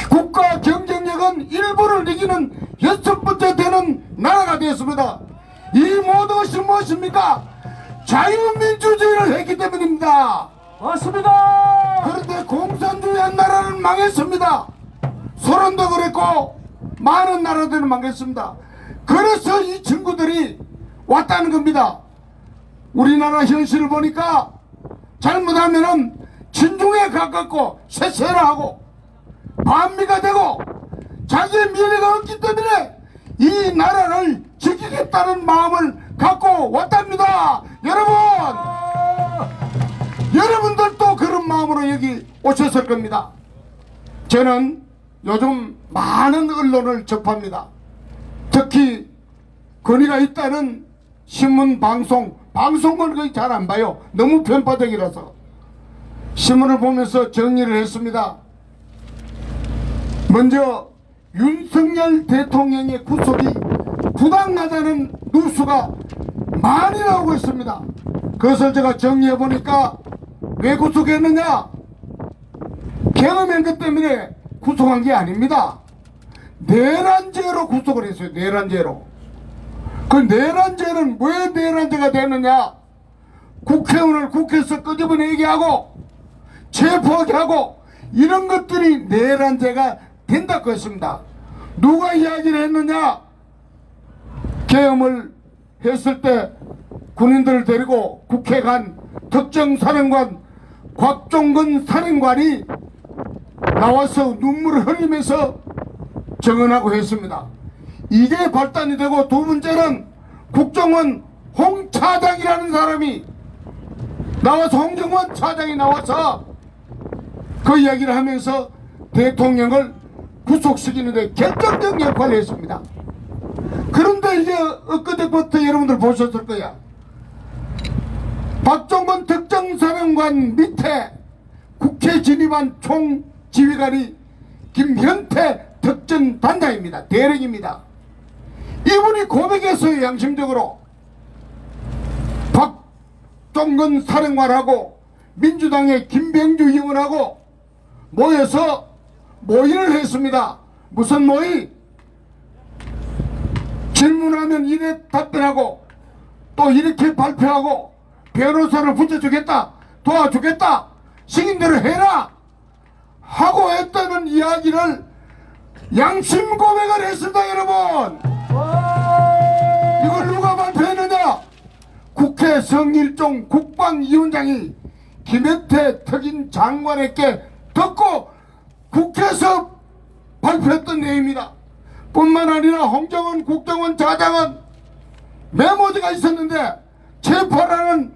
국가 경쟁력은 일본을 이기는 6번째 되는 나라가 되었습니다. 이 모든 것이 무엇입니까? 자유민주주의를 했기 때문입니다. 맞습니다. 그런데 공산주의 한 나라는 망했습니다. 소련도 그랬고 많은 나라들은 망했습니다. 그래서 이 친구들이 왔다는 겁니다. 우리나라 현실을 보니까 잘못하면은 진중에 가깝고 쇠쇠라 하고 반미가 되고 자기의 미래가 없기 때문에 이 나라를 지키겠다는 마음을 갖고 왔답니다. 여러분, 여러분들도 그런 마음으로 여기 오셨을 겁니다. 저는 요즘 많은 언론을 접합니다. 특히 권위가 있다는 신문 방송을 거의 잘 안 봐요. 너무 편파적이라서. 신문을 보면서 정리를 했습니다. 먼저 윤석열 대통령의 구속이 부당하다는 뉴스가 건수가 많이 나오고 있습니다. 그것을 제가 정리해 보니까 왜 구속했느냐? 경험한 것 때문에 구속한 게 아닙니다. 내란죄로 구속을 했어요. 내란죄로. 그 내란죄는 왜 내란죄가 되느냐? 국회의원을 국회에서 끄집어내게 하고 체포하게 하고 이런 것들이 내란죄가 된다고 했습니다. 누가 이야기를 했느냐? 계엄을 했을 때 군인들을 데리고 국회 간 특정사령관 곽종근 사령관이 나와서 눈물을 흘리면서 증언하고 했습니다. 이게 발단이 되고 두 번째는 국정원 홍 차장이라는 사람이 나와서 홍정원 차장이 나와서 그 이야기를 하면서 대통령을 구속시키는데 결정적 역할을 했습니다. 그런데 이제 엊그제부터 여러분들 보셨을 거야. 박종건 특정사령관 밑에 국회 진입한 총지휘관이 김현태 특전단장입니다. 대령입니다. 이분이 고백했어요. 양심적으로. 박종건 사령관하고 민주당의 김병주 의원하고 모여서 모의를 했습니다. 무슨 모의? 질문하면 이래 답변하고 또 이렇게 발표하고 변호사를 붙여주겠다, 도와주겠다, 시킨대로 해라 하고 했다는 이야기를 양심 고백을 했습니다. 여러분, 이걸 누가 발표했느냐? 국회 성일종 국방위원장이 김현태 특임 장관에게 듣고 국회에서 발표했던 내용입니다. 뿐만 아니라 홍정원 국정원 차장은 메모지가 있었는데 체포라는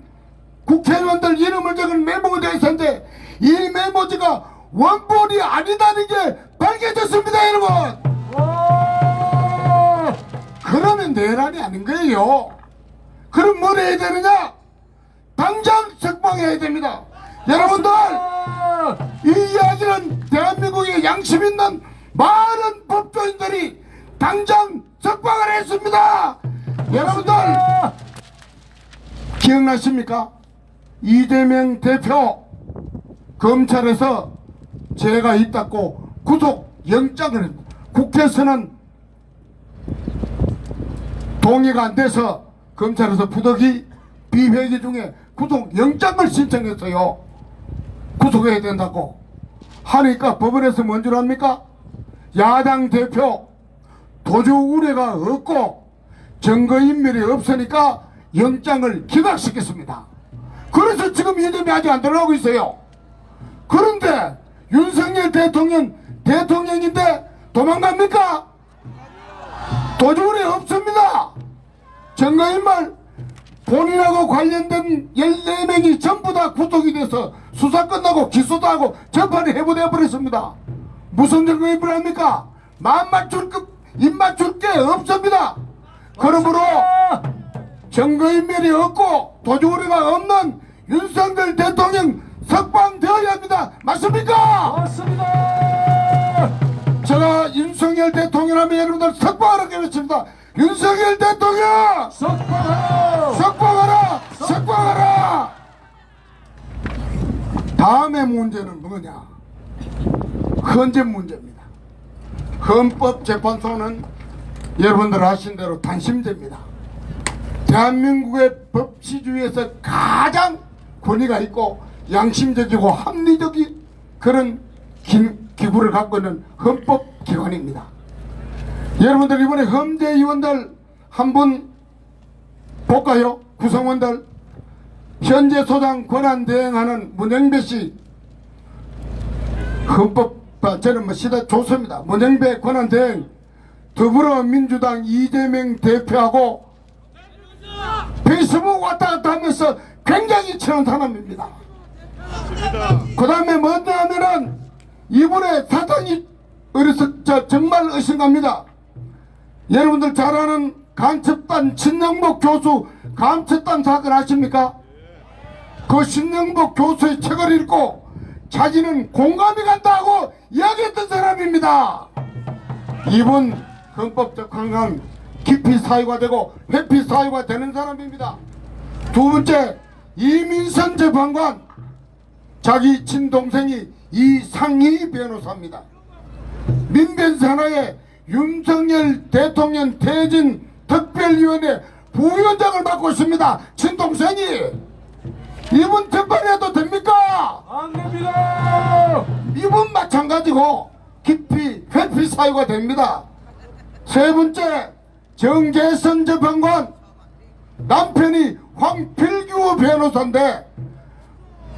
국회의원들 이름을 적은 메모가 되어 있었는데 이 메모지가 원본이 아니다는 게 밝혀졌습니다. 여러분, 그러면 내란이 아닌 거예요. 그럼 뭘 해야 되느냐? 당장 석방해야 됩니다. 여러분들, 이 이야기는 대한민국의 양심 있는 많은 법조인들이 당장 석방을 했습니다. 여러분들 기억나십니까? 이재명 대표 검찰에서 죄가 있다고 구속영장을 했습니다. 국회에서는 동의가 안 돼서 검찰에서 부득이 비회기 중에 구속영장을 신청했어요. 구속해야 된다고 하니까 법원에서 뭔 줄 압니까? 야당 대표 도주 우려가 없고 증거인멸이 없으니까 영장을 기각시켰습니다. 그래서 지금 이념이 아직 안 들어가고 있어요. 그런데 윤석열 대통령 대통령인데 도망갑니까? 도주 우려 없습니다. 증거인멸 본인하고 관련된 14명이 전부 다 구속이 돼서 수사 끝나고 기소도 하고 재판이 해부되어 버렸습니다. 무슨 증거인멸 합니까? 입 맞출 게 없습니다. 그러므로 증거인멸이 없고 도주 우려가 없는 윤석열 대통령 석방되어야 합니다. 맞습니까? 맞습니다. 제가 윤석열 대통령 하면 여러분들 석방하라고 외칩니다. 윤석열 대통령 석방하라. 석방하라! 석방하라! 다음의 문제는 뭐냐? 헌재 문제입니다. 헌법재판소는 여러분들 아신 대로 단심제입니다. 대한민국의 법치주의에서 가장 권위가 있고 양심적이고 합리적인 그런 기구를 갖고 있는 헌법기관입니다. 여러분들 이번에 헌재위원들 한 분 볼까요? 구성원들. 현재 소장 권한 대행하는 문영배 씨. 저는 뭐 시대 좋습니다. 문영배 권한 대행. 더불어민주당 이재명 대표하고 페이스북 왔다 갔다 하면서 굉장히 친한 사람입니다. 그 다음에 뭐냐 하면은 이번에 사장이 정말 의심갑니다. 여러분들 잘 아는 간첩단 신영복 교수 간첩단 사건 아십니까? 그 신영복 교수의 책을 읽고 자기는 공감이 간다고 이야기했던 사람입니다. 이번 헌법적 강강 깊이 사유가 되고 회피 사유가 되는 사람입니다. 두 번째, 이민선 재판관, 자기 친동생이 이상희 변호사입니다. 민변산하에 윤석열 대통령 퇴진 특별위원회 부위원장을 맡고 있습니다. 친동생이. 이분 재판해도 됩니까? 안 됩니다. 이분 마찬가지고 깊이 회피 사유가 됩니다. 세 번째, 정재선 재판관, 남편이 황필규 변호사인데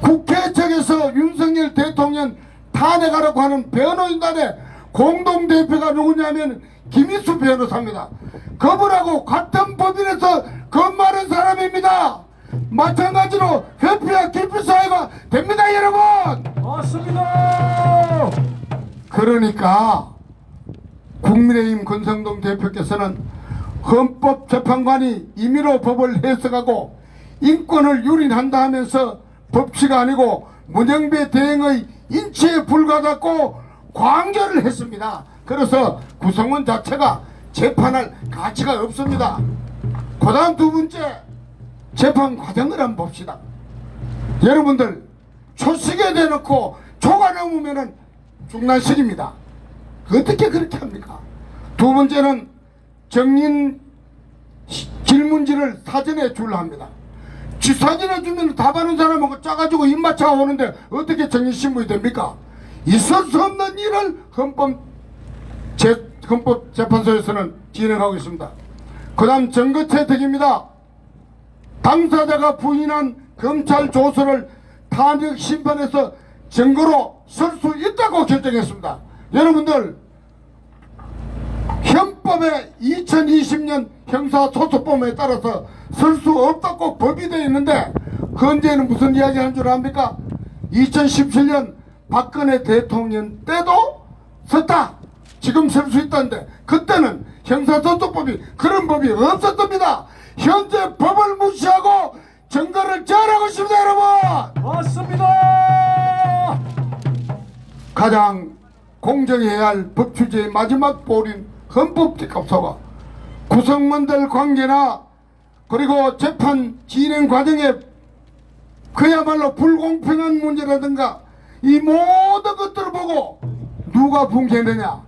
국회 측에서 윤석열 대통령 탄핵하라고 하는 변호인단의 공동대표가 누구냐면 김희수 변호사입니다. 그분하고 같은 법인에서 근무하는 사람입니다. 마찬가지로 회피와 깊이 사유가 됩니다, 여러분. 맞습니다. 그러니까 국민의힘 권성동 대표께서는 헌법재판관이 임의로 법을 해석하고 인권을 유린한다 하면서 법치가 아니고 문영배 대행의 인치에 불과하다고 광결을 했습니다. 그래서 구성원 자체가 재판할 가치가 없습니다. 그 다음 두 번째, 재판 과정을 한번 봅시다. 여러분들 초식에 대놓고 초가 넘으면은 중난식입니다. 어떻게 그렇게 합니까? 두 번째는 정인 질문지를 사전에 줄라 합니다. 사전에 주면 답하는 사람하고 짜가지고 입맞춰 오는데 어떻게 정인신문이 됩니까? 있을 수 없는 일을 헌법재판소에서는 진행하고 있습니다. 그 다음 증거 채택입니다. 당사자가 부인한 검찰 조서를 탄핵 심판에서 증거로 쓸 수 있다고 결정했습니다. 여러분들, 헌법의 2020년 형사소송법에 따라서 쓸 수 없다고 법이 되어 있는데 헌재는 무슨 이야기 하는 줄 압니까? 2017년 박근혜 대통령 때도 썼다. 지금 쓸 수 있다는데 그때는 형사소송법이 그런 법이 없었답니다. 현재 법을 무시하고 증거를 제한하고 있습니다, 여러분. 맞습니다. 가장 공정해야 할 법추제의 마지막 볼인 헌법재판소가 구성원들 관계나 그리고 재판 진행 과정에 그야말로 불공평한 문제라든가 이 모든 것들을 보고 누가 붕괴되냐,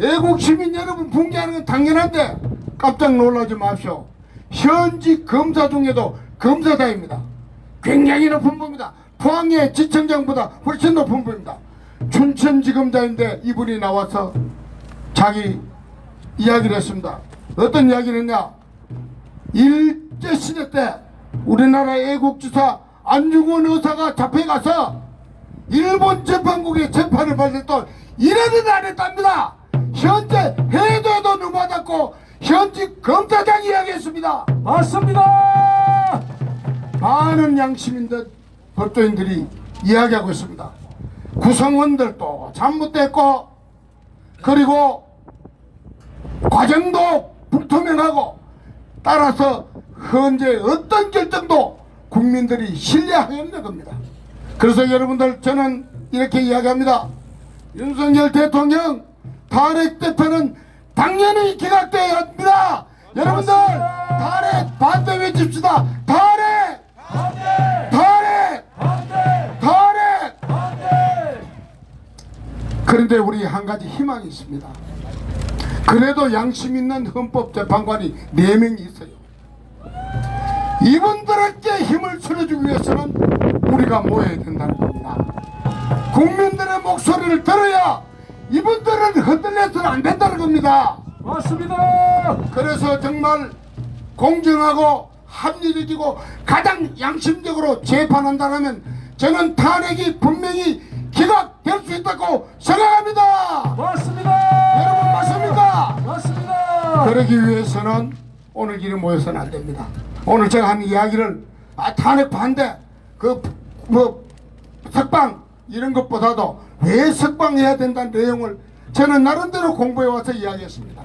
애국 시민 여러분 붕괴하는 건 당연한데 깜짝 놀라지 마십시오. 현직 검사 중에도 검사다입니다. 굉장히 높은 부입니다. 포항의 지청장보다 훨씬 높은 부입니다. 춘천지검장인데 이분이 나와서 자기 이야기를 했습니다. 어떤 이야기를 했냐? 일제시대 때 우리나라 애국주사 안중근 의사가 잡혀가서 일본 재판국에 재판을 받을 때 이래는 안 했답니다. 현재 해도에도 넘어졌고 현직 검사장이 이야기했습니다. 맞습니다. 많은 양심인들 법조인들이 이야기하고 있습니다. 구성원들도 잘못됐고 그리고 과정도 불투명하고 따라서 현재 어떤 결정도 국민들이 신뢰하기 없는 겁니다. 그래서 여러분들 저는 이렇게 이야기합니다. 윤석열 대통령 탄핵 재판은 당연히 기각돼야 합니다. 여러분들 탄핵 반대 외칩시다. 탄핵! 탄핵! 탄핵! 그런데 우리 한 가지 희망이 있습니다. 그래도 양심 있는 헌법재판관이 4명이 있어요. 이분들에게 힘을 실어주기 위해서는 우리가 모여야 된다는 겁니다. 국민들의 목소리를 들어야 이분들은 흔들려서는 안 된다는 겁니다. 맞습니다. 그래서 정말 공정하고 합리적이고 가장 양심적으로 재판한다면 저는 탄핵이 분명히 기각될 수 있다고 생각합니다. 맞습니다. 여러분 맞습니까? 맞습니다. 그러기 위해서는 오늘 길에 모여서는 안 됩니다. 오늘 제가 하는 이야기를 탄핵 반대 석방 이런 것보다도 왜 석방해야 된다는 내용을 저는 나름대로 공부해 와서 이야기했습니다.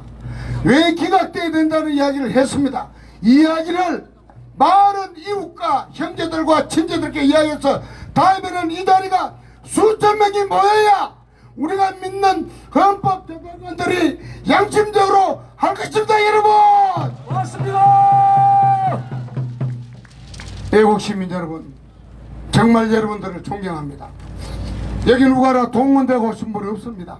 왜 기각돼야 된다는 이야기를 했습니다. 이 이야기를 많은 이웃과 형제들과 친제들께 이야기해서 다음에는 이 자리가 수천 명이 모여야 우리가 믿는 헌법 재판관들이 양심적으로 할 것입니다, 여러분. 맞습니다. 애국 시민 여러분, 정말 여러분들을 존경합니다. 여기 누가라 동원되고 오신 분이 없습니다.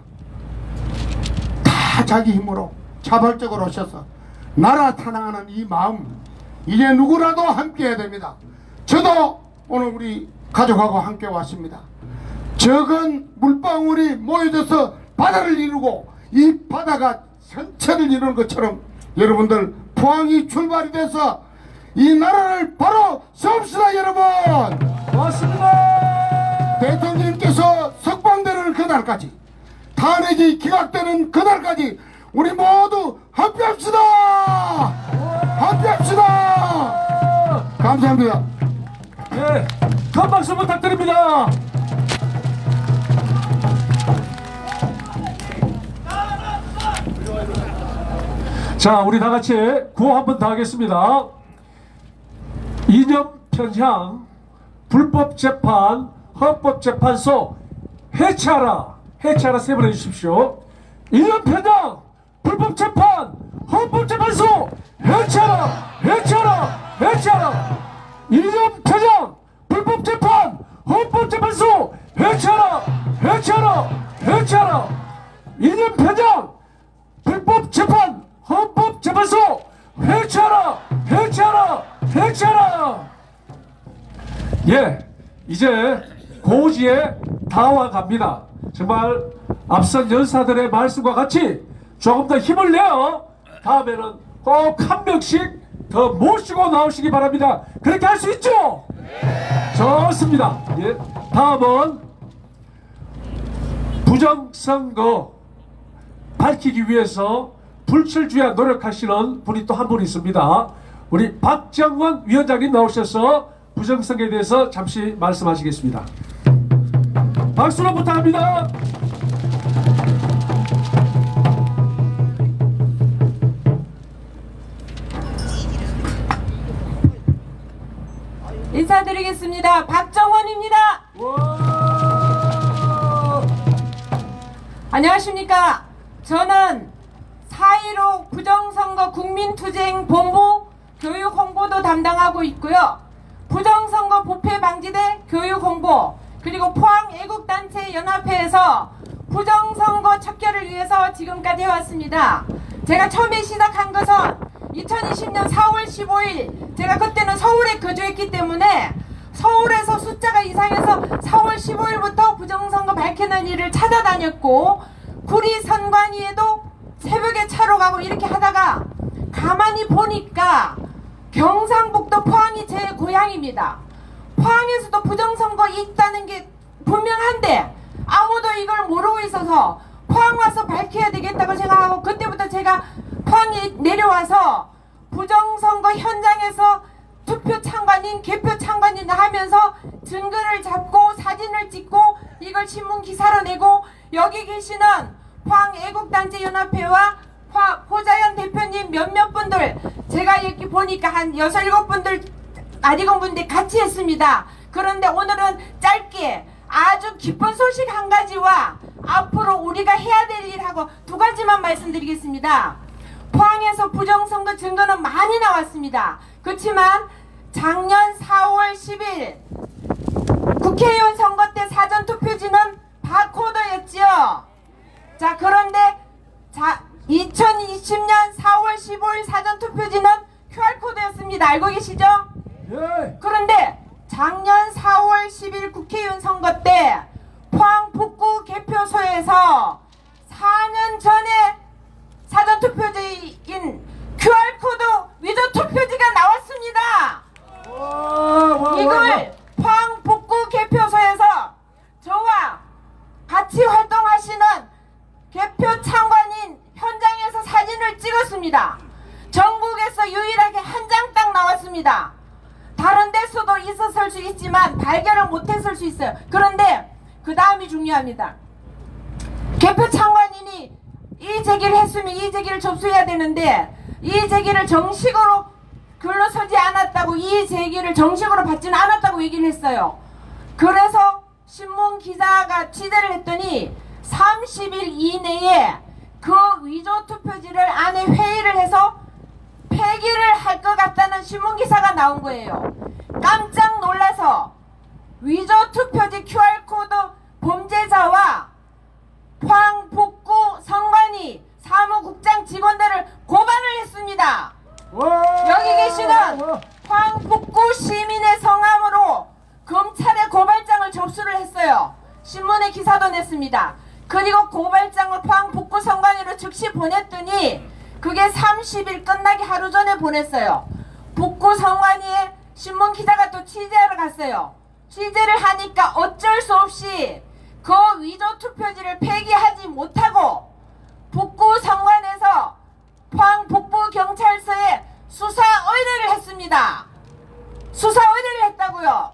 다 자기 힘으로 자발적으로 오셔서 나라 탄항하는 이 마음, 이제 누구라도 함께 해야 됩니다. 저도 오늘 우리 가족하고 함께 왔습니다. 적은 물방울이 모여져서 바다를 이루고 이 바다가 전체를 이루는 것처럼 여러분들 포항이 출발이 돼서 이 나라를 바로 세웁시다, 여러분. 맞습니다. 대통령께서 석방되는 그날까지, 탄핵이 기각되는 그날까지 우리 모두 함께합시다. 함께합시다. 감사합니다. 네, 큰 박수 부탁드립니다. 자, 우리 다 같이 구호 한 번 더 하겠습니다. 이념 편향, 불법 재판, 헌법재판소 해체하라. 해체하라 세 번 해주십시오. 이념 편향, 불법 재판, 헌법재판소 해체하라. 해체하라. 해체하라. 이념 편향, 불법 재판, 헌법재판소 해체하라. 해체하라. 해체하라. 이념 편향, 불법 재판, 헌법재판소 해체하라. 해체하라. 해체하라. 예, 이제 고지에 다 와갑니다. 정말 앞선 연사들의 말씀과 같이 조금 더 힘을 내어 다음에는 꼭 한 명씩 더 모시고 나오시기 바랍니다. 그렇게 할 수 있죠? 좋습니다. 예, 다음은 부정선거 밝히기 위해서 불출주야 노력하시는 분이 또 한 분 있습니다. 우리 박정원 위원장님 나오셔서 부정선거에 대해서 잠시 말씀하시겠습니다. 박수로 부탁합니다. 인사드리겠습니다. 박정원입니다. 안녕하십니까. 저는 4.15 부정선거 국민투쟁본부 교육홍보도 담당하고 있고요. 부정선거 부패방지대 교육홍보, 그리고 포항애국단체 연합회에서 부정선거 척결을 위해서 지금까지 해왔습니다. 제가 처음에 시작한 것은 2020년 4월 15일, 제가 그때는 서울에 거주했기 때문에 서울에서 숫자가 이상해서 4월 15일부터 부정선거 밝히는 일을 찾아다녔고, 구리 선관위에도 새벽에 차로 가고 이렇게 하다가 가만히 보니까 경상북도 포항이 제 고향입니다. 포항에서도 부정선거 있다는 게 분명한데 아무도 이걸 모르고 있어서 포항 와서 밝혀야 되겠다고 생각하고, 그때부터 제가 포항에 내려와서 부정선거 현장에서 투표 참관인, 개표 참관인 하면서 증거를 잡고 사진을 찍고 이걸 신문 기사로 내고, 여기 계시는 포항애국단체연합회와 호자연 대표님 몇몇 분들, 제가 이렇게 보니까 한 6, 7분들 아직은 같이 했습니다. 그런데 오늘은 짧게 아주 기쁜 소식 한 가지와 앞으로 우리가 해야 될 일하고 두 가지만 말씀드리겠습니다. 포항에서 부정선거 증거는 많이 나왔습니다. 그렇지만 작년 4월 10일 국회의원 선거 때 사전투표지는 바코드였지요. 자, 그런데 2020년 4월 15일 사전투표지는 QR코드였습니다. 알고 계시죠? 예. 그런데 작년 4월 10일 국회의원 선거 때 포항 북구 개표소에서 4년 전에 사전투표지인 QR코드 위조 투표지가 나왔습니다. 이걸 포항 북구 개표소에서 저와 같이 활동하시는 개표 참관인 현장에서 사진을 찍었습니다. 전국에서 유일하게 한 장 딱 나왔습니다. 다른 데서도 있었을 수 있지만 발견을 못했을 수 있어요. 그런데 그 다음이 중요합니다. 개표 참관인이 이 제기를 했으면 이 제기를 접수해야 되는데 이 제기를 정식으로 글러서지 않았다고, 이 제기를 정식으로 받지는 않았다고 얘기를 했어요. 그래서 신문 기자가 취재를 했더니 30일 이내에 그 위조 투표지를 안에 회의를 해서 폐기를 할 것 같다는 신문기사가 나온 거예요. 깜짝 놀라서 위조 투표지 QR코드 범죄자와 포항 북구 선관위 사무국장 직원들을 고발을 했습니다. 여기 계시는 포항 북구 시민의 성함으로 검찰에 고발장을 접수를 했어요. 신문에 기사도 냈습니다. 그리고 고발장을 포항 북구 선관위로 즉시 보냈더니 그게 30일 끝나기 하루 전에 보냈어요. 북구 선관위에 신문 기자가 또 취재하러 갔어요. 취재를 하니까 어쩔 수 없이 그 위조 투표지를 폐기하지 못하고 북구 선관에서 포항 북부 경찰서에 수사 의뢰를 했습니다. 수사 의뢰를 했다고요.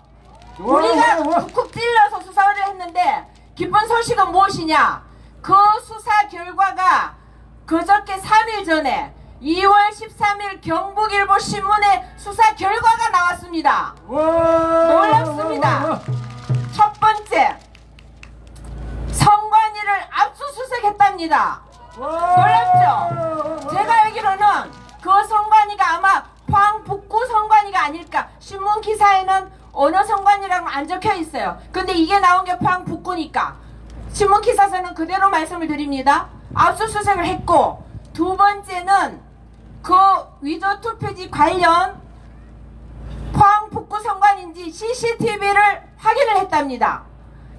우리가 쿡쿡 찔러서 수사 의뢰를 했는데 기쁜 소식은 무엇이냐? 그 수사 결과가 그저께 3일 전에 2월 13일 경북일보 신문에 수사 결과가 나왔습니다. 놀랍습니다. 첫 번째, 선관위를 압수수색했답니다. 놀랍죠? 제가 알기로는 그 선관위가 아마 포항 북구 선관위가 아닐까. 신문 기사에는 어느 선관위라고 안 적혀 있어요. 근데 이게 나온 게 포항 북구니까 신문 기사에서는 그대로 말씀을 드립니다. 압수수색을 했고, 두 번째는 그 위조 투표지 관련 포항 북구 선관인지 CCTV를 확인을 했답니다.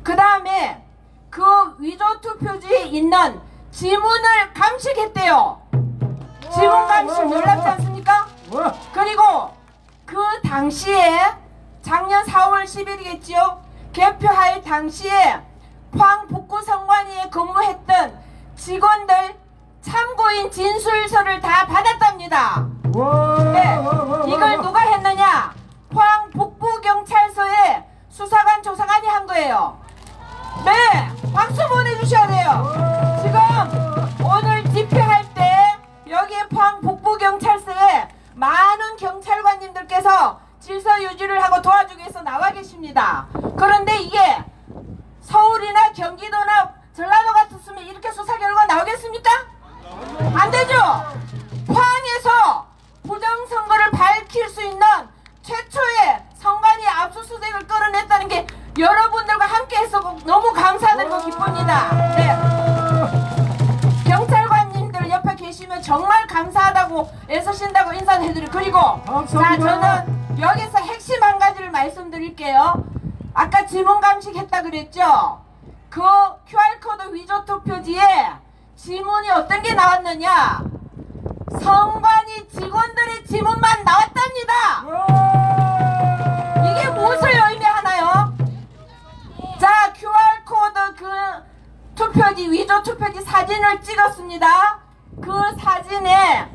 그 다음에 그 위조 투표지에 있는 지문을 감식했대요. 지문 감식 놀랍지 않습니까? 그리고 그 당시에 작년 4월 10일이겠지요. 개표할 당시에 포항 북구 선관위에 근무했던 직원들 참고인 진술서를 다 받았답니다. 네, 이걸 누가 했느냐? 포항 북부 경찰서에 수사관 조사관이 한 거예요. 네, 박수 보내주셔야 돼요. 지금 오늘 집회할 때 여기에 포항 북부 경찰서에 많은 경찰관님들께서 질서 유지를 하고 도와주기 위해서 나와 계십니다. 그런데 이게 서울이나 경기도나 전라도 같았으면 이렇게 수사 결과 나오겠습니까? 안 되죠? 포항에서 부정선거를 밝힐 수 있는 최초의 선관위 압수수색을 끌어냈다는 게 여러분들과 함께해서 너무 감사드리고 기쁩니다. 네. 경찰관님들 옆에 계시면 정말 감사하다고 애쓰신다고 인사해드리고, 그리고 자, 저는 여기서 핵심 한 가지를 말씀드릴게요. 아까 지문 감식했다 그랬죠? 그 QR코드 위조 투표지에 지문이 어떤 게 나왔느냐? 선관위 직원들의 지문만 나왔답니다. 이게 무엇을 의미하나요? 자, QR코드 그 투표지, 위조 투표지 사진을 찍었습니다. 그 사진에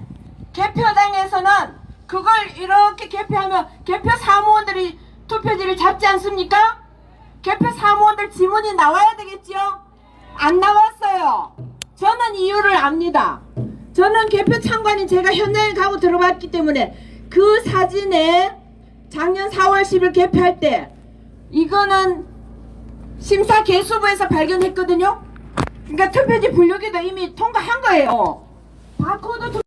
개표장에서는 그걸 이렇게 개표하면 개표 사무원들이 투표지를 잡지 않습니까? 개표 사무원들 지문이 나와야 되겠지요? 안 나왔어요. 저는 이유를 압니다. 저는 개표 참관인 제가 현장에 가고 들어봤기 때문에 그 사진에 작년 4월 10일 개표할 때 이거는 심사 개수부에서 발견했거든요. 그러니까 투표지 분류기도 이미 통과한 거예요. 바코드